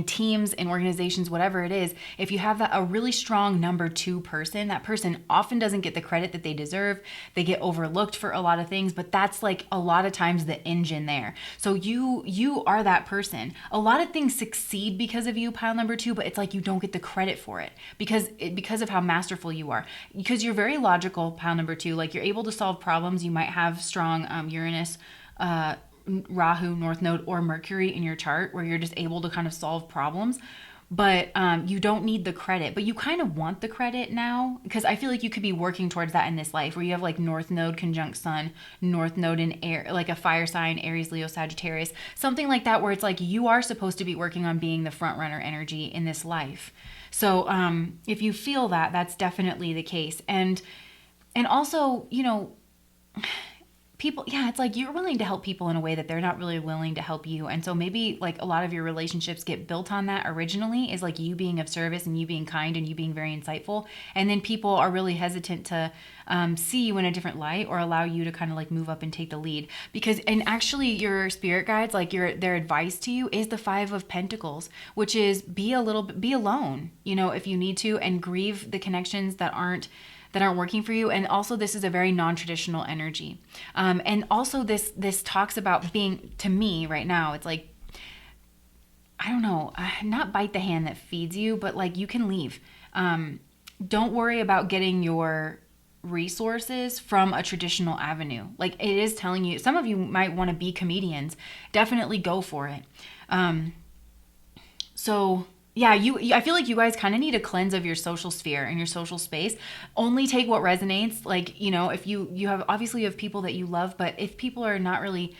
teams, in organizations, whatever it is, if you have a really strong number 2 person, that person often doesn't get the credit that they deserve. They get overlooked for a lot of things, but that's like a lot of times the engine there. So you are that person. A lot of things succeed because of you, pile number 2, but it's like you don't get the credit for it because of how masterful you are. Because you're very logical, pile number 2. Like you're able to solve problems. You might have strong Uranus, Rahu, North Node, or Mercury in your chart where you're just able to kind of solve problems. But you don't need the credit, but you kind of want the credit now because I feel like you could be working towards that in this life where you have like North Node conjunct Sun, North Node in air, like a fire sign, Aries, Leo, Sagittarius, something like that where it's like you are supposed to be working on being the front runner energy in this life. So if you feel that, that's definitely the case. And also, you know, people, yeah, it's like you're willing to help people in a way that they're not really willing to help you. And so maybe like a lot of your relationships get built on that originally is like you being of service and you being kind and you being very insightful. And then people are really hesitant to see you in a different light or allow you to kind of like move up and take the lead. Because, and actually your spirit guides, like their advice to you is the 5 of Pentacles, which is be alone, you know, if you need to, and grieve the connections that aren't working for you. And also this is a very non-traditional energy. And also this talks about being, to me right now, it's like, I don't know, not bite the hand that feeds you, but like you can leave. Don't worry about getting your resources from a traditional avenue. Like it is telling you, some of you might want to be comedians. Definitely go for it. So yeah, I feel like you guys kind of need a cleanse of your social sphere and your social space. Only take what resonates. Like, you know, if you have, obviously you have people that you love, but if people are not really,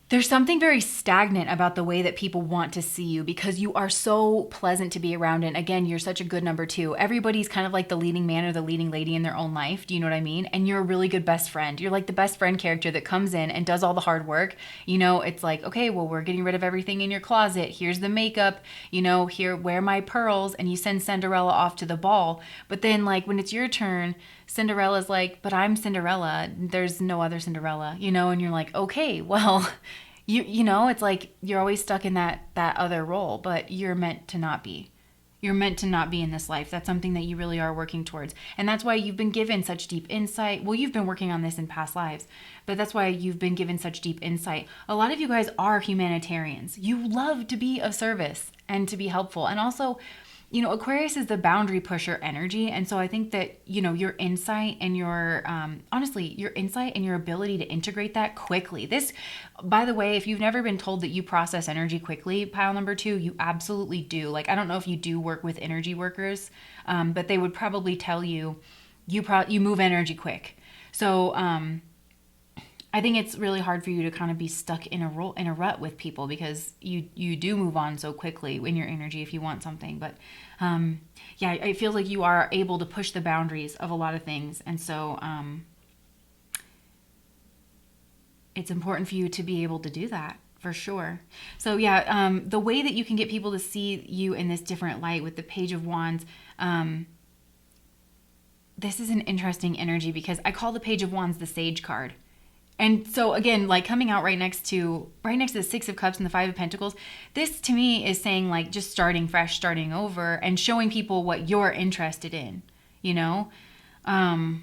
there's something very stagnant about the way that people want to see you because you are so pleasant to be around. And again, you're such a good number 2. Everybody's kind of like the leading man or the leading lady in their own life. Do you know what I mean? And you're a really good best friend. You're like the best friend character that comes in and does all the hard work. You know, it's like, okay, well, we're getting rid of everything in your closet. Here's the makeup, you know, here, wear my pearls. And you send Cinderella off to the ball. But then like when it's your turn, Cinderella's like, but I'm Cinderella. There's no other Cinderella, you know, and you're like, okay, well, you know, it's like you're always stuck in that other role, but you're meant to not be. You're meant to not be in this life. That's something that you really are working towards. And that's why you've been given such deep insight. Well, you've been working on this in past lives, but that's why you've been given such deep insight. A lot of you guys are humanitarians. You love to be of service and to be helpful. And also, you know, Aquarius is the boundary pusher energy. And so I think that, you know, your insight and your, honestly, your insight and your ability to integrate that quickly. This, by the way, if you've never been told that you process energy quickly, pile number 2, you absolutely do. Like, I don't know if you do work with energy workers, but they would probably tell you, you move energy quick. So, I think it's really hard for you to kind of be stuck in a rut with people because you do move on so quickly in your energy if you want something. But yeah, it feels like you are able to push the boundaries of a lot of things. And so it's important for you to be able to do that for sure. So yeah, the way that you can get people to see you in this different light with the Page of Wands, this is an interesting energy because I call the Page of Wands the Sage card. And so again, like coming out right next to the 6 of Cups and the 5 of Pentacles, this to me is saying like just starting fresh, starting over, and showing people what you're interested in, you know? And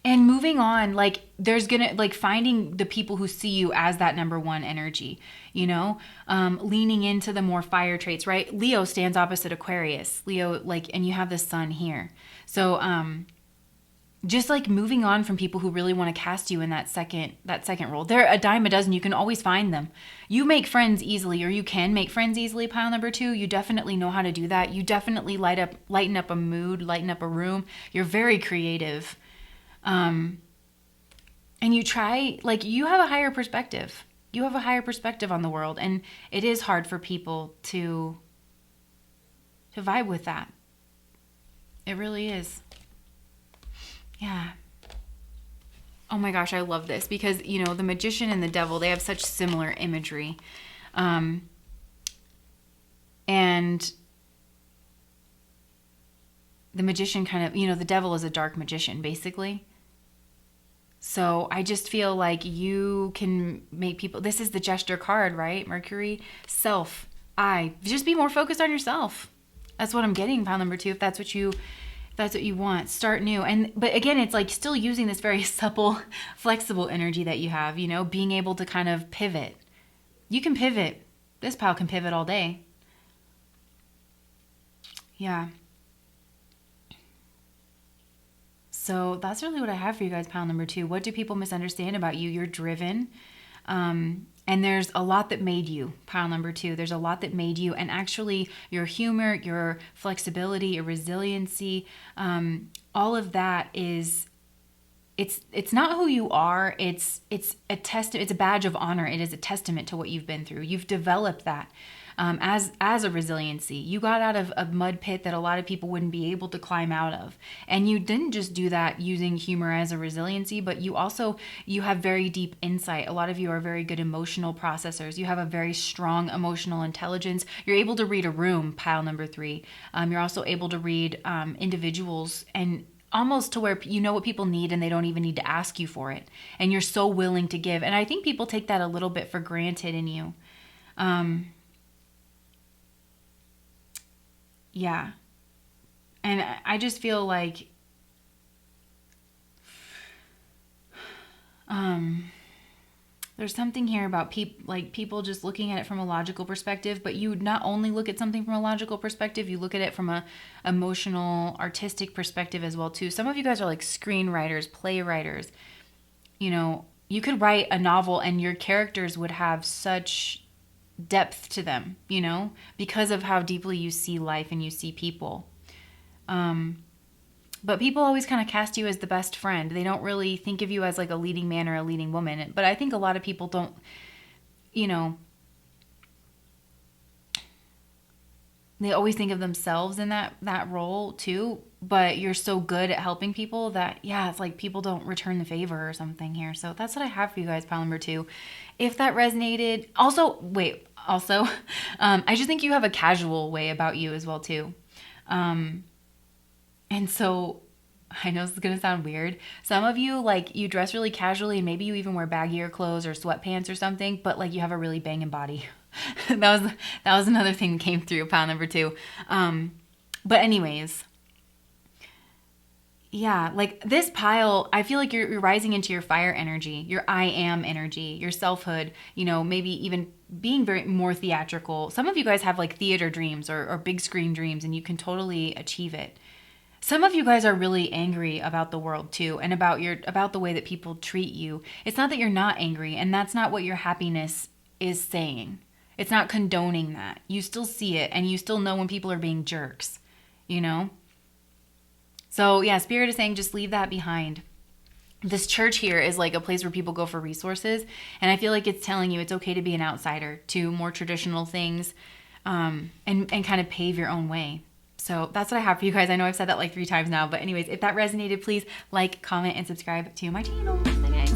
moving on, like there's gonna, like finding the people who see you as that number 1 energy, you know, leaning into the more fire traits, right? Leo stands opposite Aquarius. Leo, like, and you have the sun here. So, just like moving on from people who really want to cast you in that second role. They're a dime a dozen. You can always find them. You make friends easily, or you can make friends easily, pile number 2. You definitely know how to do that. You definitely lighten up a mood, lighten up a room. You're very creative. And you try, like you have a higher perspective. You have a higher perspective on the world. And it is hard for people to vibe with that. It really is. Yeah. Oh my gosh, I love this because, the magician and the devil, they have such similar imagery. And the magician kind of, the devil is a dark magician, basically. So I just feel like you can make people, this is the gesture card, right? Mercury, self, just be more focused on yourself. That's what I'm getting, pile number 2, if that's what you want. Start new. But again, it's like still using this very supple, flexible energy that you have, being able to kind of pivot. You can pivot. This pile can pivot all day. Yeah. So that's really what I have for you guys, pile number 2. What do people misunderstand about you? You're driven. And there's a lot that made you, pile number 2. There's a lot that made you. And actually, your humor, your flexibility, your resiliency, all of that is, it's not who you are. It's a badge of honor. It is a testament to what you've been through. You've developed that. As a resiliency. You got out of a mud pit that a lot of people wouldn't be able to climb out of. And you didn't just do that using humor as a resiliency, but you have very deep insight. A lot of you are very good emotional processors. You have a very strong emotional intelligence. You're able to read a room, pile number 3. You're also able to read individuals, and almost to where you know what people need and they don't even need to ask you for it. And you're so willing to give. And I think people take that a little bit for granted in you. Yeah. And I just feel like there's something here about people just looking at it from a logical perspective, but you not only look at something from a logical perspective, you look at it from a emotional, artistic perspective as well too. Some of you guys are like screenwriters, playwriters. You could write a novel and your characters would have such depth to them, because of how deeply you see life and you see people. But people always kind of cast you as the best friend. They don't really think of you as like a leading man or a leading woman. But I think a lot of people don't, they always think of themselves in that role too. But you're so good at helping people that, it's like people don't return the favor or something here. So that's what I have for you guys, pile number 2. If that resonated, I just think you have a casual way about you as well too. And so I know this is going to sound weird. Some of you, like, you dress really casually and maybe you even wear baggier clothes or sweatpants or something, but like you have a really banging body. that was another thing that came through, pile number 2. But anyways, yeah, like this pile, I feel like you're rising into your fire energy, your I am energy, your selfhood, maybe even being very more theatrical. Some of you guys have like theater dreams or big screen dreams, and you can totally achieve it. Some of you guys are really angry about the world too, and about the way that people treat you. It's not that you're not angry, and that's not what your happiness is saying. It's not condoning that. You still see it, and you still know when people are being jerks, So yeah, Spirit is saying just leave that behind. This church here is like a place where people go for resources, and I feel like it's telling you it's okay to be an outsider to more traditional things, and kind of pave your own way. So that's what I have for you guys. I know I've said that like 3 times now, but anyways, if that resonated, please like, comment, and subscribe to my channel. Bye guys.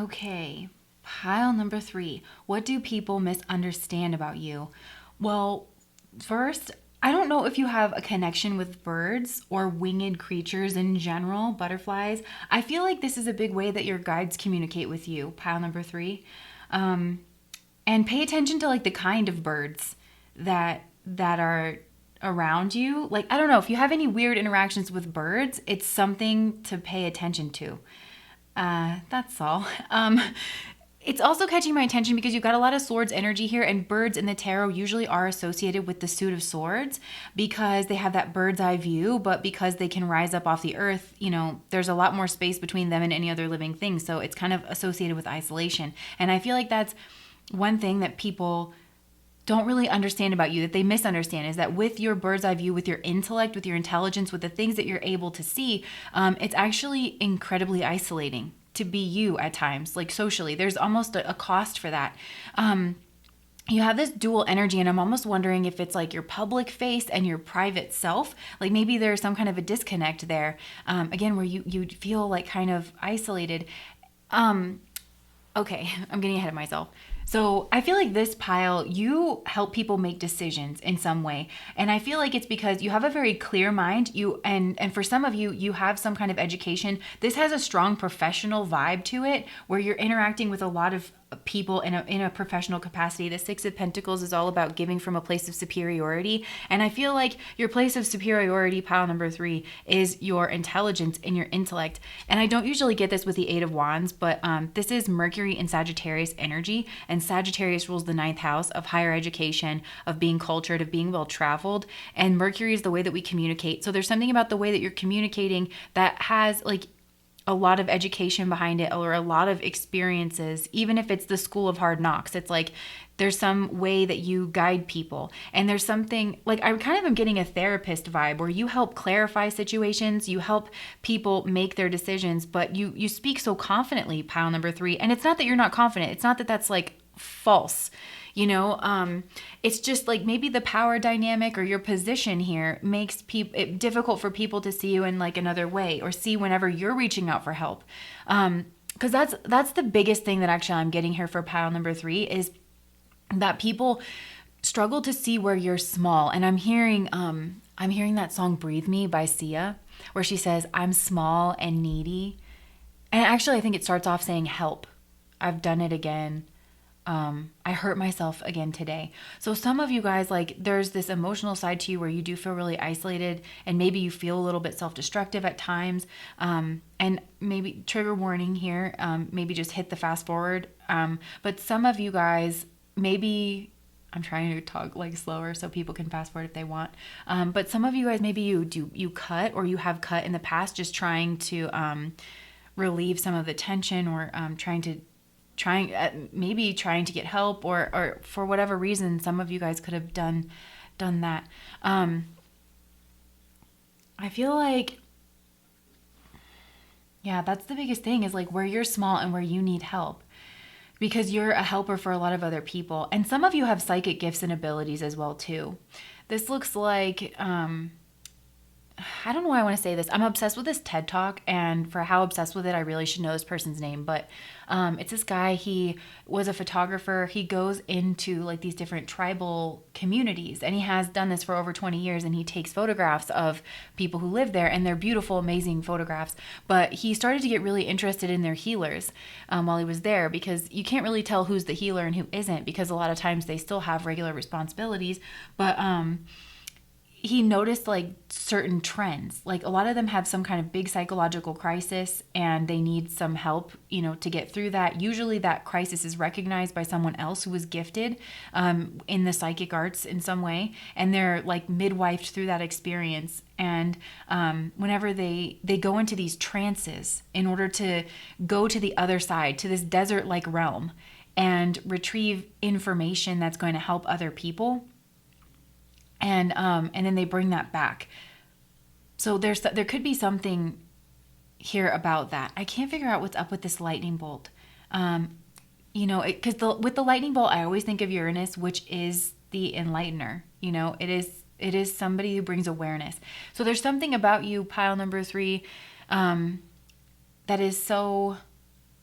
Okay, pile number 3. What do people misunderstand about you? Well, first, I don't know if you have a connection with birds or winged creatures in general, butterflies. I feel like this is a big way that your guides communicate with you, pile number 3. Um, and pay attention to like the kind of birds that are around you. Like, I don't know, if you have any weird interactions with birds, it's something to pay attention to. That's all. It's also catching my attention because you've got a lot of swords energy here, and birds in the tarot usually are associated with the suit of swords because they have that bird's eye view, but because they can rise up off the earth, you know, there's a lot more space between them and any other living thing. So it's kind of associated with isolation. And I feel like that's one thing that people don't really understand about you, that they misunderstand, is that with your bird's eye view, with your intellect, with your intelligence, with the things that you're able to see, it's actually incredibly isolating to be you at times, like socially. There's almost a cost for that. You have this dual energy, and I'm almost wondering if it's like your public face and your private self. Like maybe there's some kind of a disconnect there, again, where you feel like kind of isolated. Okay, I'm getting ahead of myself. So I feel like this pile, you help people make decisions in some way. And I feel like it's because you have a very clear mind. And for some of you, you have some kind of education. This has a strong professional vibe to it where you're interacting with a lot of people in a professional capacity. The Six of Pentacles is all about giving from a place of superiority. And I feel like your place of superiority, pile number 3, is your intelligence and your intellect. And I don't usually get this with the Eight of Wands, but this is Mercury in Sagittarius energy. And Sagittarius rules the 9th house of higher education, of being cultured, of being well traveled. And Mercury is the way that we communicate. So there's something about the way that you're communicating that has like a lot of education behind it, or a lot of experiences. Even if it's the school of hard knocks, it's like there's some way that you guide people. And there's something like, I kind of am getting a therapist vibe where you help clarify situations, you help people make their decisions, but you speak so confidently, pile number 3. And it's not that you're not confident, it's not that that's like false. You know, it's just like maybe the power dynamic or your position here makes it difficult for people to see you in like another way, or see whenever you're reaching out for help. Because that's the biggest thing that actually I'm getting here for pile number 3, is that people struggle to see where you're small. And I'm hearing that song "Breathe Me" by Sia, where she says, "I'm small and needy." And actually, I think it starts off saying, "Help, I've done it again. I hurt myself again today." So some of you guys, like, there's this emotional side to you where you do feel really isolated, and maybe you feel a little bit self-destructive at times. And maybe trigger warning here, maybe just hit the fast forward. But some of you guys, maybe I'm trying to talk like slower so people can fast forward if they want. But some of you guys, maybe you cut, or you have cut in the past, just trying to relieve some of the tension, or trying to get help, or for whatever reason, some of you guys could have done that. I feel like, yeah, that's the biggest thing, is like where you're small and where you need help, because you're a helper for a lot of other people. And some of you have psychic gifts and abilities as well too. This looks like, I don't know why I want to say this. I'm obsessed with this TED Talk, and for how obsessed with it, I really should know this person's name. But it's this guy. He was a photographer. He goes into like these different tribal communities, and he has done this for over 20 years. And he takes photographs of people who live there, and they're beautiful, amazing photographs. But he started to get really interested in their healers while he was there, because you can't really tell who's the healer and who isn't, because a lot of times they still have regular responsibilities. But he noticed like certain trends. Like a lot of them have some kind of big psychological crisis, and they need some help, you know, to get through that. Usually that crisis is recognized by someone else who was gifted in the psychic arts in some way, and they're like midwifed through that experience. And whenever they go into these trances in order to go to the other side, to this desert-like realm, and retrieve information that's going to help other people, and then they bring that back. So there could be something here about that. I can't figure out what's up with this lightning bolt. You know, because with the lightning bolt, I always think of Uranus, which is the enlightener. You know, it is somebody who brings awareness. So there's something about you, pile number 3, that is so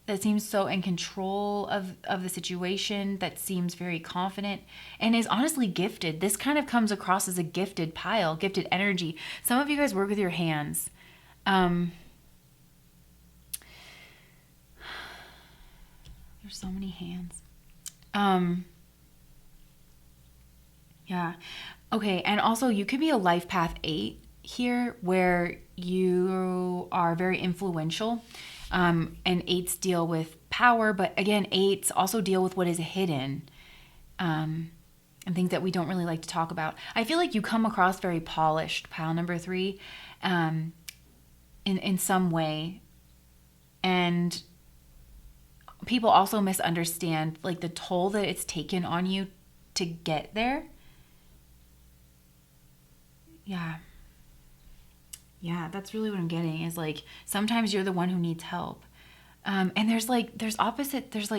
that seems so in control of the situation, that seems very confident and is honestly gifted. This kind of comes across as a gifted pile, gifted energy. Some of you guys work with your hands. There's so many hands. Yeah. Okay. And also you could be a life path 8 here, where you are very influential. And 8s deal with power, but again, 8s also deal with what is hidden, and things that we don't really like to talk about. I feel like you come across very polished, pile number 3, in some way. And people also misunderstand like the toll that it's taken on you to get there. Yeah, that's really what I'm getting, is like sometimes you're the one who needs help. And there's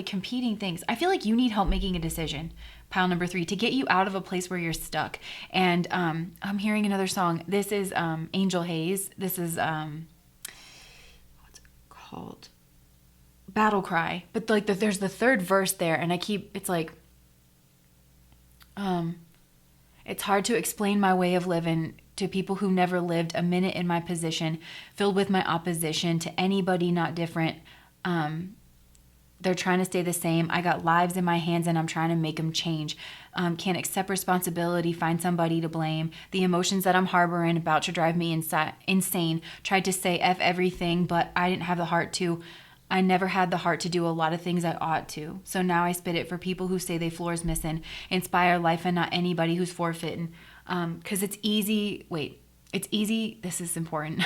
competing things. I feel like you need help making a decision, pile number 3, to get you out of a place where you're stuck. And I'm hearing another song. This is Angel Haze. This is what's it called? Battle Cry. But like there's the third verse there, and it's like it's hard to explain my way of living to people who never lived a minute in my position, filled with my opposition to anybody not different. They're trying to stay the same. I got lives in my hands and I'm trying to make them change. Can't accept responsibility, find somebody to blame. The emotions that I'm harboring about to drive me insane. Tried to say F everything, but I didn't have the heart to. I never had the heart to do a lot of things I ought to. So now I spit it for people who say they floor's missing. Inspire life and not anybody who's forfeiting. Because it's easy. This is important.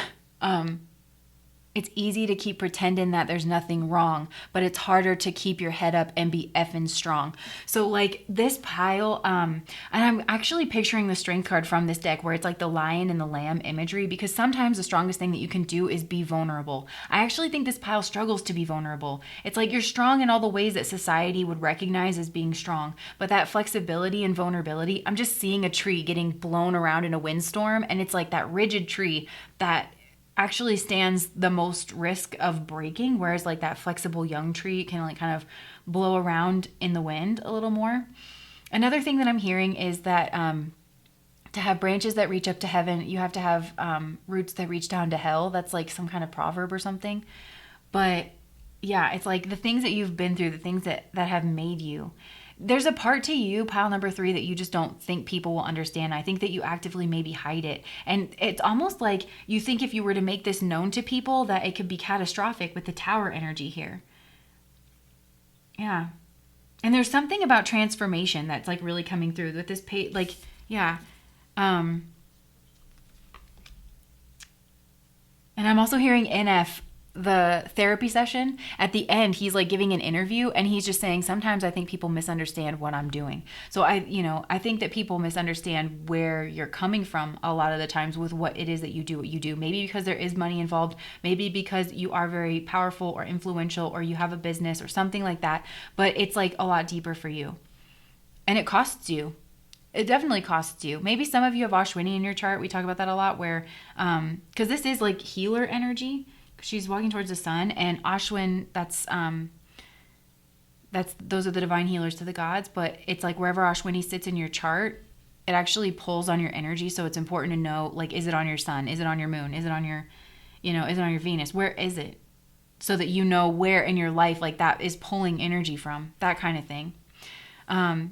It's easy to keep pretending that there's nothing wrong, but it's harder to keep your head up and be effing strong. So like this pile, and I'm actually picturing the strength card from this deck, where it's like the lion and the lamb imagery, because sometimes the strongest thing that you can do is be vulnerable. I actually think this pile struggles to be vulnerable. It's like you're strong in all the ways that society would recognize as being strong, but that flexibility and vulnerability, I'm just seeing a tree getting blown around in a windstorm, and it's like that rigid tree that actually stands the most risk of breaking, whereas like that flexible young tree can like kind of blow around in the wind a little more. Another thing that I'm hearing is that to have branches that reach up to heaven, you have to have roots that reach down to hell. That's like some kind of proverb or something. But yeah, it's like the things that you've been through, the things that have made you. There's a part to you, pile number 3, that you just don't think people will understand. I think that you actively maybe hide it. And it's almost like you think if you were to make this known to people that it could be catastrophic with the Tower energy here. Yeah. And there's something about transformation that's like really coming through with this page. Like, yeah. And I'm also hearing NF, the therapy session. At the end, he's like giving an interview, and he's just saying, sometimes I think people misunderstand what I'm doing. So I think that people misunderstand where you're coming from a lot of the times with what it is that you do, what you do. Maybe because there is money involved, maybe because you are very powerful or influential, or you have a business or something like that. But it's like a lot deeper for you. And it costs you. It definitely costs you. Maybe some of you have Ashwini in your chart. We talk about that a lot, where, because this is like healer energy. She's walking towards the sun, and Ashwin, that's those are the divine healers to the gods. But it's like wherever Ashwini sits in your chart, it actually pulls on your energy. So it's important to know, like, is it on your sun? Is it on your moon? Is it on your, is it on your Venus? Where is it? So that you know where in your life like that is pulling energy from, that kind of thing.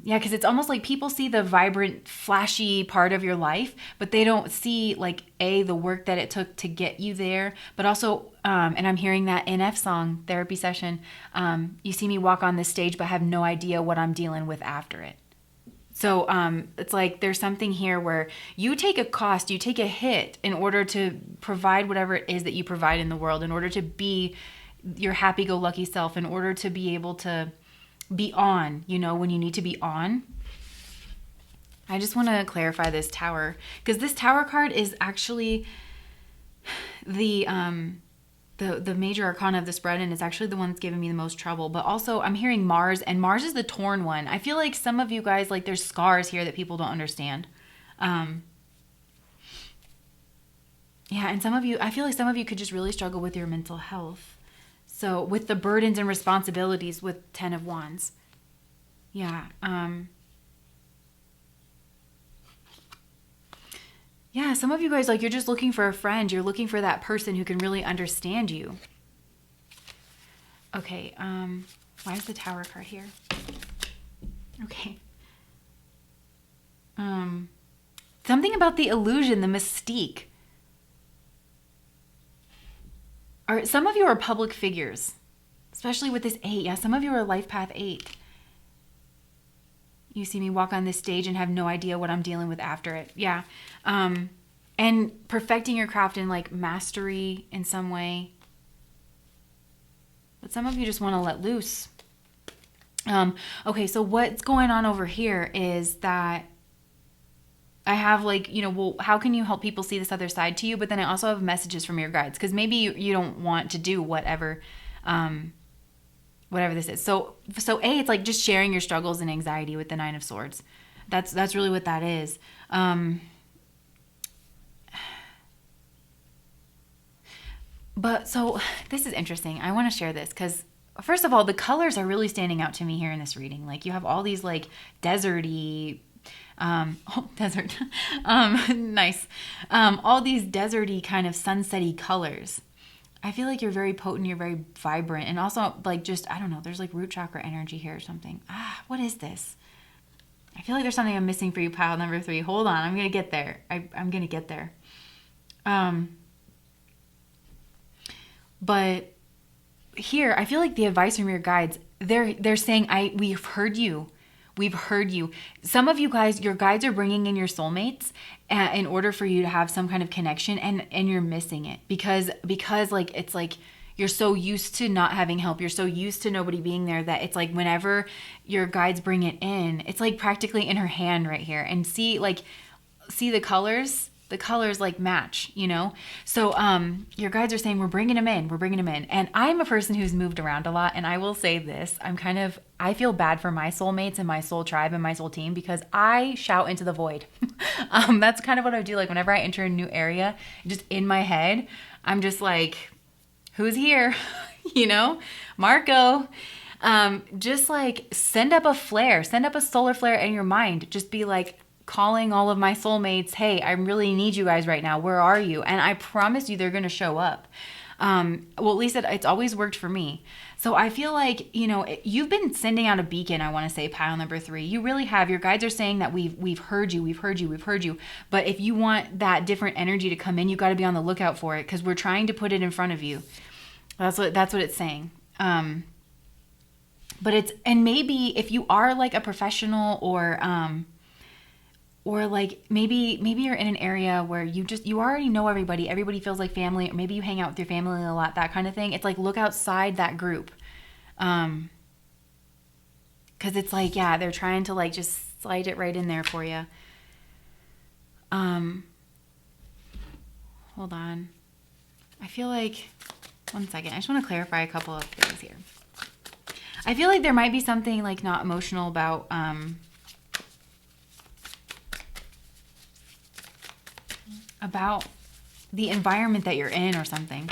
Because it's almost like people see the vibrant, flashy part of your life, but they don't see like the work that it took to get you there. But also, and I'm hearing that NF song, therapy session, you see me walk on this stage, but have no idea what I'm dealing with after it. So it's like there's something here where you take a cost, you take a hit in order to provide whatever it is that you provide in the world, in order to be your happy-go-lucky self, in order to be able to be on, when you need to be on. I just want to clarify this Tower, because this Tower card is actually the major arcana of the spread, and it's actually the one that's giving me the most trouble. But also I'm hearing Mars, and Mars is the torn one. I feel like some of you guys, like, there's scars here that people don't understand. And I feel like some of you could just really struggle with your mental health. So with the burdens and responsibilities with 10 of Wands. Yeah. Yeah, some of you guys, like, you're just looking for a friend. You're looking for that person who can really understand you. Okay, why is the Tower card here? Okay. Something about the illusion, the mystique. Some of you are public figures, especially with this 8. Yeah, some of you are life path 8. You see me walk on this stage and have no idea what I'm dealing with after it. Yeah. And perfecting your craft in like mastery in some way. But some of you just want to let loose. Okay, so what's going on over here is that I have like, you know, well, how can you help people see this other side to you? But then I also have messages from your guides, because maybe you don't want to do whatever this is. So A, it's like just sharing your struggles and anxiety with the 9 of Swords. That's really what that is. But so this is interesting. I want to share this because first of all, the colors are really standing out to me here in this reading. Like you have all these like deserty, desert, nice. All these deserty kind of sunsetty colors. I feel like you're very potent, you're very vibrant, and also like just, I don't know, there's like root chakra energy here or something. What is this? I feel like there's something I'm missing for you, pile number 3. Hold on, I'm going to get there. I'm going to get there. But here, I feel like the advice from your guides, they're saying, we've heard you. We've heard you. Some of you guys, your guides are bringing in your soulmates in order for you to have some kind of connection, and you're missing it because like it's like you're so used to not having help. You're so used to nobody being there that it's like whenever your guides bring it in, it's like practically in her hand right here. And see the colors. The colors like match, you know? So your guides are saying, we're bringing them in. And I'm a person who's moved around a lot. And I will say this, I feel bad for my soulmates and my soul tribe and my soul team because I shout into the void. That's kind of what I do. Like whenever I enter a new area, just in my head, I'm just like, who's here? You know, Marco. Just like send up a solar flare in your mind. Just be like, calling all of my soulmates, hey, I really need you guys right now. Where are you? And I promise you they're going to show up. Well, at least it's always worked for me. So I feel like, you know, you've been sending out a beacon, I want to say, pile number 3. You really have. Your guides are saying that we've heard you. But if you want that different energy to come in, you got to be on the lookout for it because we're trying to put it in front of you. That's what it's saying. But and maybe if you are like a professional or like maybe you're in an area where you already know everybody feels like family, or maybe you hang out with your family a lot, that kind of thing. It's like look outside that group. Because it's like, yeah, they're trying to like just slide it right in there for you. Hold on. I feel like, one second, I just want to clarify a couple of things here. I feel like there might be something like not emotional about the environment that you're in or something.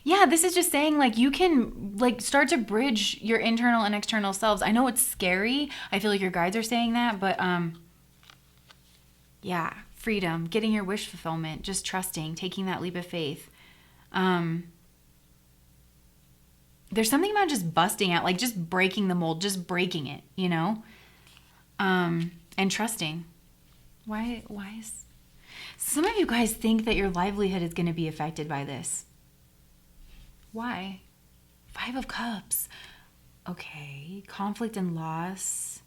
Yeah, this is just saying like you can like start to bridge your internal and external selves. I know it's scary. I feel like your guides are saying that, but yeah, freedom, getting your wish fulfillment, just trusting, taking that leap of faith. There's something about just busting out, like just breaking the mold, just breaking it, you know? And trusting. Why is... Some of you guys think that your livelihood is going to be affected by this. Why? 5 of Cups. Okay. Conflict and loss.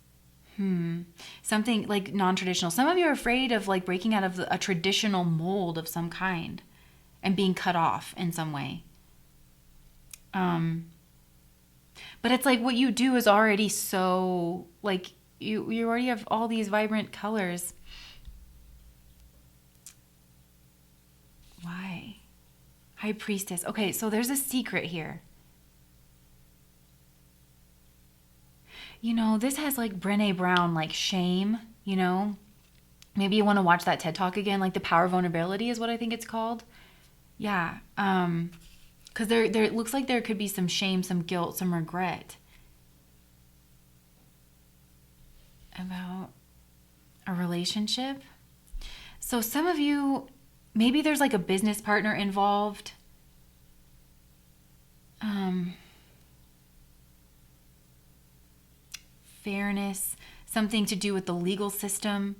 Something like non-traditional. Some of you are afraid of like breaking out of a traditional mold of some kind and being cut off in some way. But it's like what you do is already so like you already have all these vibrant colors. Why? High Priestess. Okay, so there's a secret here. This has like Brené Brown, like shame, Maybe you want to watch that TED Talk again, like The Power of Vulnerability is what I think it's called. Yeah. Because there it looks like there could be some shame, some guilt, some regret about a relationship. So some of you, maybe there's like a business partner involved. Fairness, something to do with the legal system.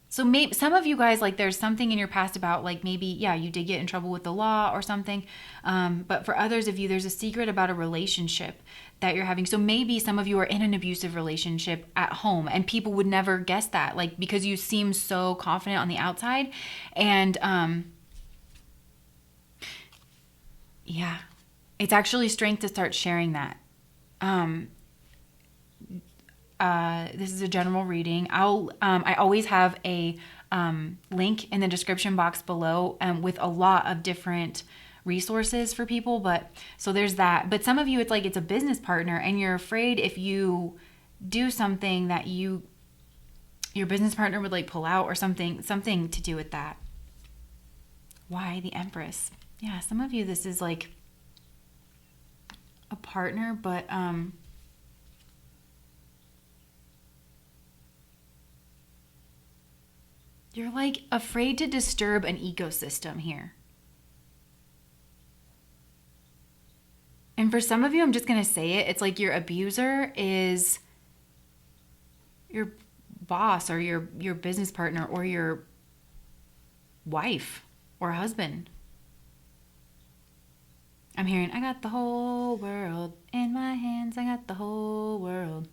So maybe some of you guys, like there's something in your past about like maybe, yeah, you did get in trouble with the law or something. But for others of you, there's a secret about a relationship that you're having. So maybe some of you are in an abusive relationship at home and people would never guess that, like because you seem so confident on the outside. And yeah, it's actually strength to start sharing that. This is a general reading. I always have a link in the description box below with a lot of different resources for people. But so there's that. But some of you, it's like it's a business partner, and you're afraid if you do something that your business partner would like pull out or something to do with that. Why the Empress? Yeah, some of you, this is like a partner, but you're like afraid to disturb an ecosystem here. And for some of you, I'm just going to say it. It's like your abuser is your boss or your business partner or your wife or husband. I'm hearing, I got the whole world in my hands. I got the whole world.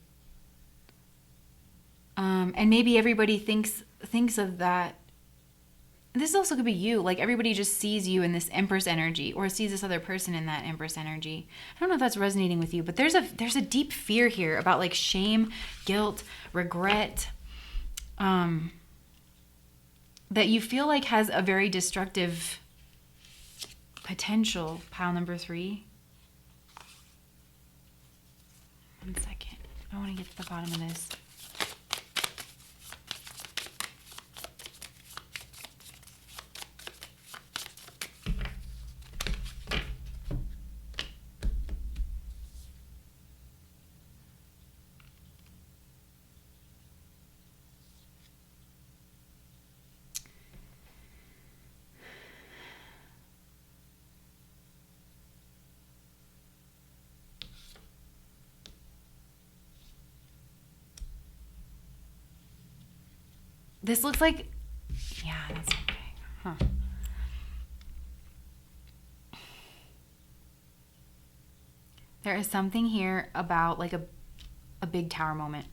And maybe everybody thinks of that. This also could be you. Like everybody just sees you in this Empress energy or sees this other person in that Empress energy. I don't know if that's resonating with you, but there's a deep fear here about like shame, guilt, regret, that you feel like has a very destructive potential. Pile number 3. 1 second. I want to get to the bottom of this. This looks like, yeah, that's okay. Huh. There is something here about like a big tower moment.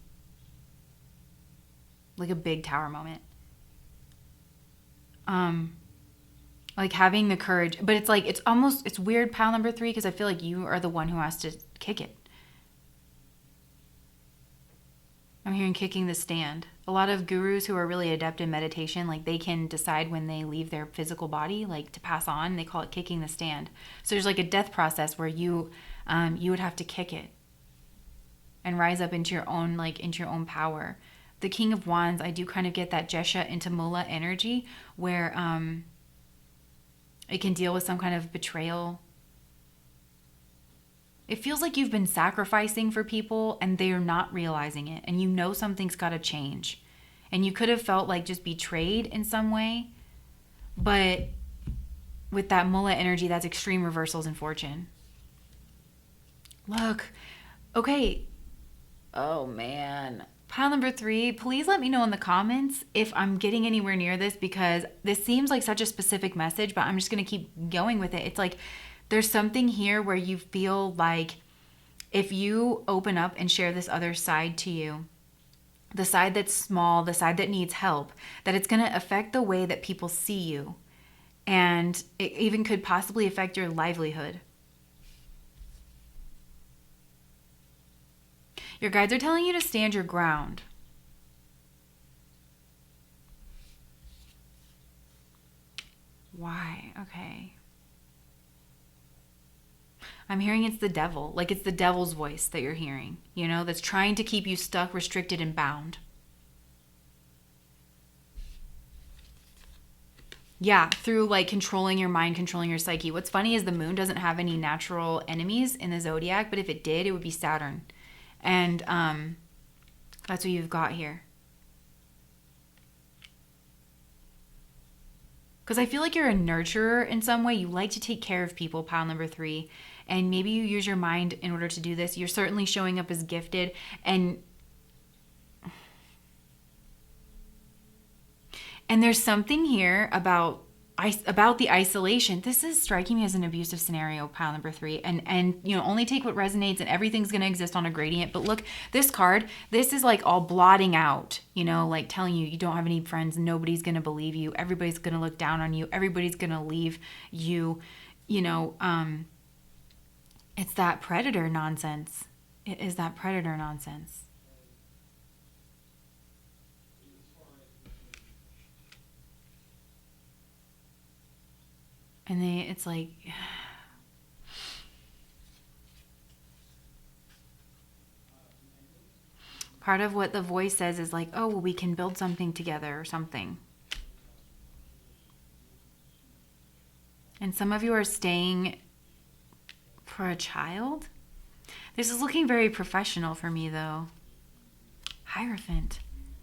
Like a big tower moment. Like having the courage, but it's like, it's weird, pile number 3, because I feel like you are the one who has to kick it. I'm hearing kicking the stand. A lot of gurus who are really adept in meditation, like they can decide when they leave their physical body, like to pass on. They call it kicking the stand. So there's like a death process where you would have to kick it and rise up into your own power. The King of Wands, I do kind of get that Jesha into Mula energy where it can deal with some kind of betrayal. It feels like you've been sacrificing for people and they're not realizing it. And you know something's got to change. And you could have felt like just betrayed in some way. But with that Mula energy, that's extreme reversals in fortune. Look. Okay. Oh, man. Pile number 3, please let me know in the comments if I'm getting anywhere near this, because this seems like such a specific message, but I'm just going to keep going with it. It's like there's something here where you feel like if you open up and share this other side to you, the side that's small, the side that needs help, that it's going to affect the way that people see you. And it even could possibly affect your livelihood. Your guides are telling you to stand your ground. Why? Okay. I'm hearing it's the devil. Like it's the devil's voice that you're hearing, you know, that's trying to keep you stuck, restricted, and bound. Yeah, through like controlling your mind, controlling your psyche. What's funny is the moon doesn't have any natural enemies in the zodiac, but if it did, it would be Saturn. And that's what you've got here. Because I feel like you're a nurturer in some way. You like to take care of people, pile number 3. And maybe you use your mind in order to do this. You're certainly showing up as gifted. And there's something here about the isolation. This is striking me as an abusive scenario, pile number 3. And you know, only take what resonates, and everything's going to exist on a gradient. But look, this card, this is like all blotting out, you know, like telling you don't have any friends. Nobody's going to believe you. Everybody's going to look down on you. Everybody's going to leave you, you know. It's that predator nonsense. It is that predator nonsense. And it's like, part of what the voice says is like, oh, well, we can build something together or something. And some of you are staying for a child. This is looking very professional for me, though. Hierophant,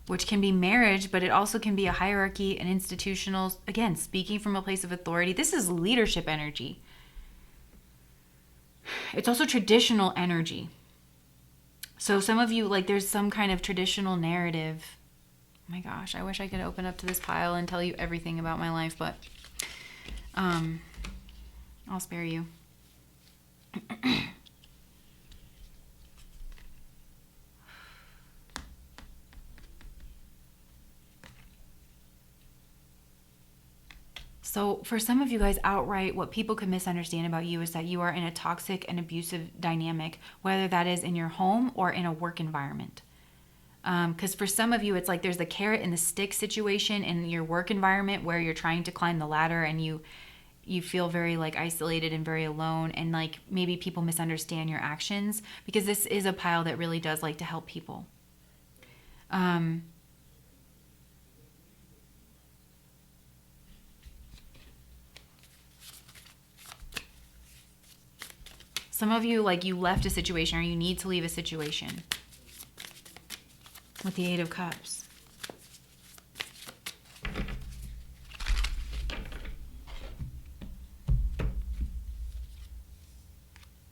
which can be marriage, but it also can be a hierarchy, an institutional, again, speaking from a place of authority. This is leadership energy. It's also traditional energy. So some of you, like, there's some kind of traditional narrative. Oh my gosh, I wish I could open up to this pile and tell you everything about my life, but I'll spare you. So for some of you guys, outright, what people could misunderstand about you is that you are in a toxic and abusive dynamic, whether that is in your home or in a work environment. Because for some of you, it's like there's the carrot and the stick situation in your work environment where you're trying to climb the ladder and you feel very like isolated and very alone, and like maybe people misunderstand your actions, because this is a pile that really does like to help people. Some of you, like, you left a situation or you need to leave a situation with the 8 of Cups.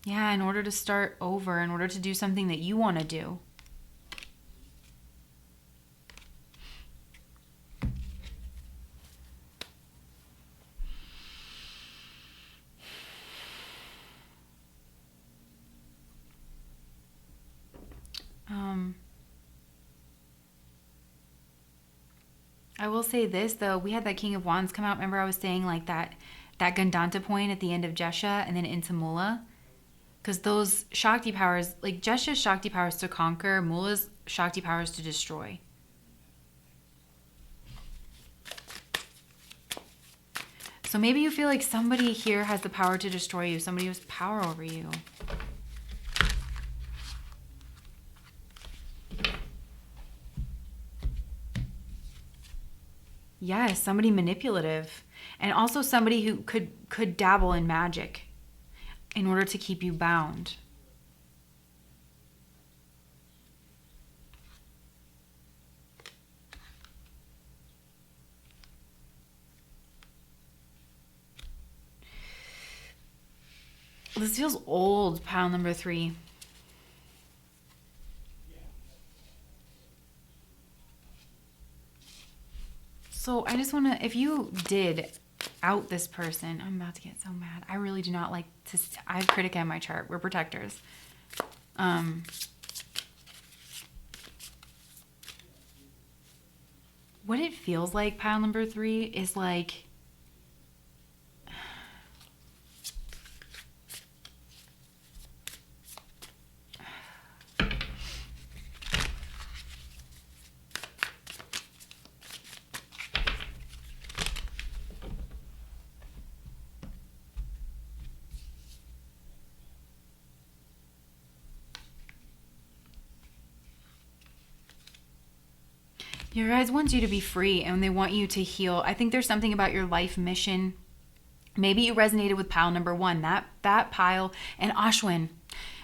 Yeah, in order to start over, in order to do something that you want to do. I will say this, though. We had that King of Wands come out. Remember I was saying like that Gandanta point at the end of Jesha and then into Mula? Because those Shakti powers, like Jesha's Shakti powers to conquer, Mula's Shakti powers to destroy. So maybe you feel like somebody here has the power to destroy you. Somebody has power over you. Yes, somebody manipulative. And also somebody who could dabble in magic in order to keep you bound. This feels old, pile number 3. So I just want to, if you did out this person, I'm about to get so mad. I really do not like to, I have Critica in my chart. We're protectors. What it feels like, pile number 3, is like, Your guides want you to be free and they want you to heal. I think there's something about your life mission. Maybe you resonated with pile number 1, that pile, and Ashwin.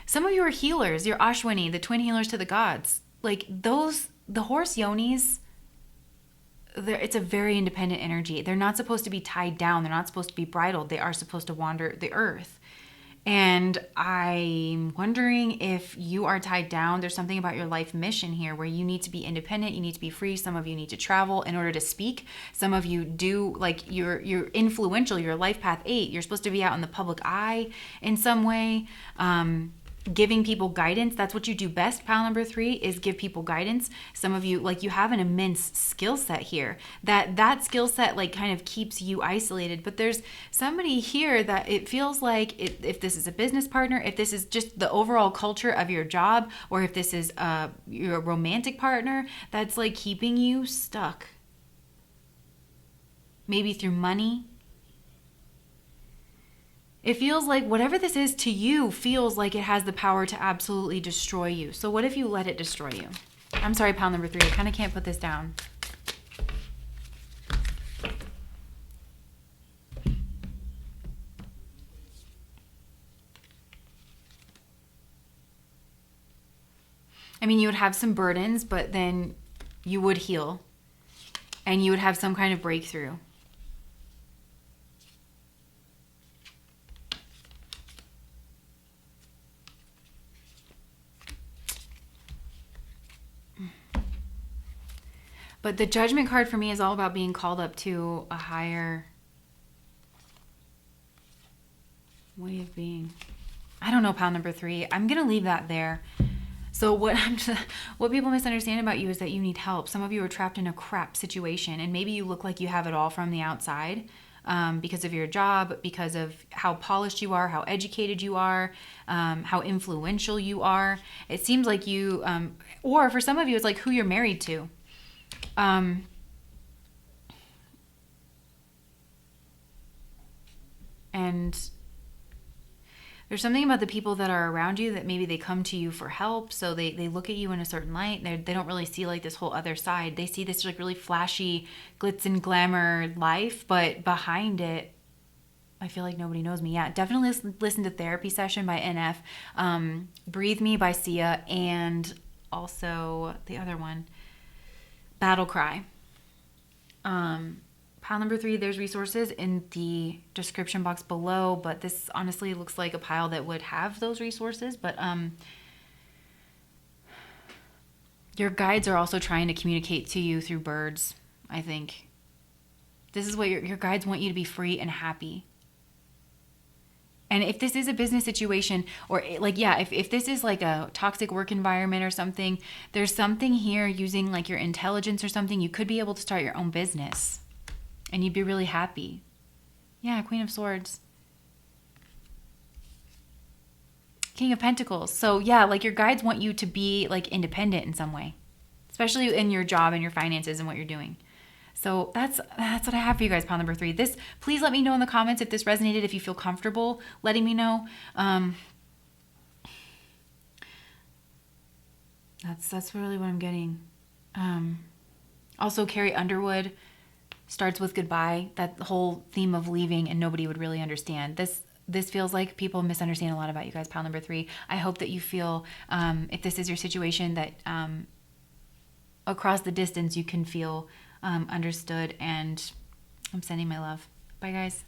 Some of you are healers. You're Ashwini, the twin healers to the gods. Like those, the horse yonis, it's a very independent energy. They're not supposed to be tied down. They're not supposed to be bridled. They are supposed to wander the earth. And I'm wondering if you are tied down. There's something about your life mission here where you need to be independent. You need to be free. Some of you need to travel in order to speak. Some of you do, like you're influential. You're life path 8. You're supposed to be out in the public eye in some way. Giving people guidance. That's what you do best. Pile number 3 is give people guidance. Some of you, like, you have an immense skill set here. That skill set like kind of keeps you isolated. But there's somebody here that it feels like if this is a business partner, if this is just the overall culture of your job, or if this is your romantic partner, that's like keeping you stuck. Maybe through money. It feels like whatever this is to you feels like it has the power to absolutely destroy you. So what if you let it destroy you? I'm sorry, pile number 3. I kind of can't put this down. I mean, you would have some burdens, but then you would heal. And you would have some kind of breakthrough. But the Judgment card for me is all about being called up to a higher way of being. I don't know, pile number 3. I'm going to leave that there. So what people misunderstand about you is that you need help. Some of you are trapped in a crap situation, and maybe you look like you have it all from the outside because of your job, because of how polished you are, how educated you are, how influential you are. It seems like you, or for some of you, it's like who you're married to. And there's something about the people that are around you that maybe they come to you for help. So they look at you in a certain light. They don't really see like this whole other side. They see this like really flashy glitz and glamour life, but behind it, I feel like nobody knows me. Yeah, definitely listen to Therapy Session by NF, Breathe Me by Sia, and also the other one, Battle Cry. Pile number 3, there's resources in the description box below, but this honestly looks like a pile that would have those resources. But your guides are also trying to communicate to you through birds, I think. This is what your guides want you to be free and happy. And if this is a business situation, or like, yeah, if this is like a toxic work environment or something, there's something here using like your intelligence or something. You could be able to start your own business and you'd be really happy. Yeah, Queen of Swords. King of Pentacles. So yeah, like your guides want you to be like independent in some way, especially in your job and your finances and what you're doing. So that's what I have for you guys, pile number 3. Please let me know in the comments if this resonated, if you feel comfortable letting me know. That's really what I'm getting. Also, Carrie Underwood starts with goodbye. That whole theme of leaving and nobody would really understand. This feels like people misunderstand a lot about you guys, pile number 3. I hope that you feel, if this is your situation, that across the distance you can feel understood, and I'm sending my love. Bye, guys.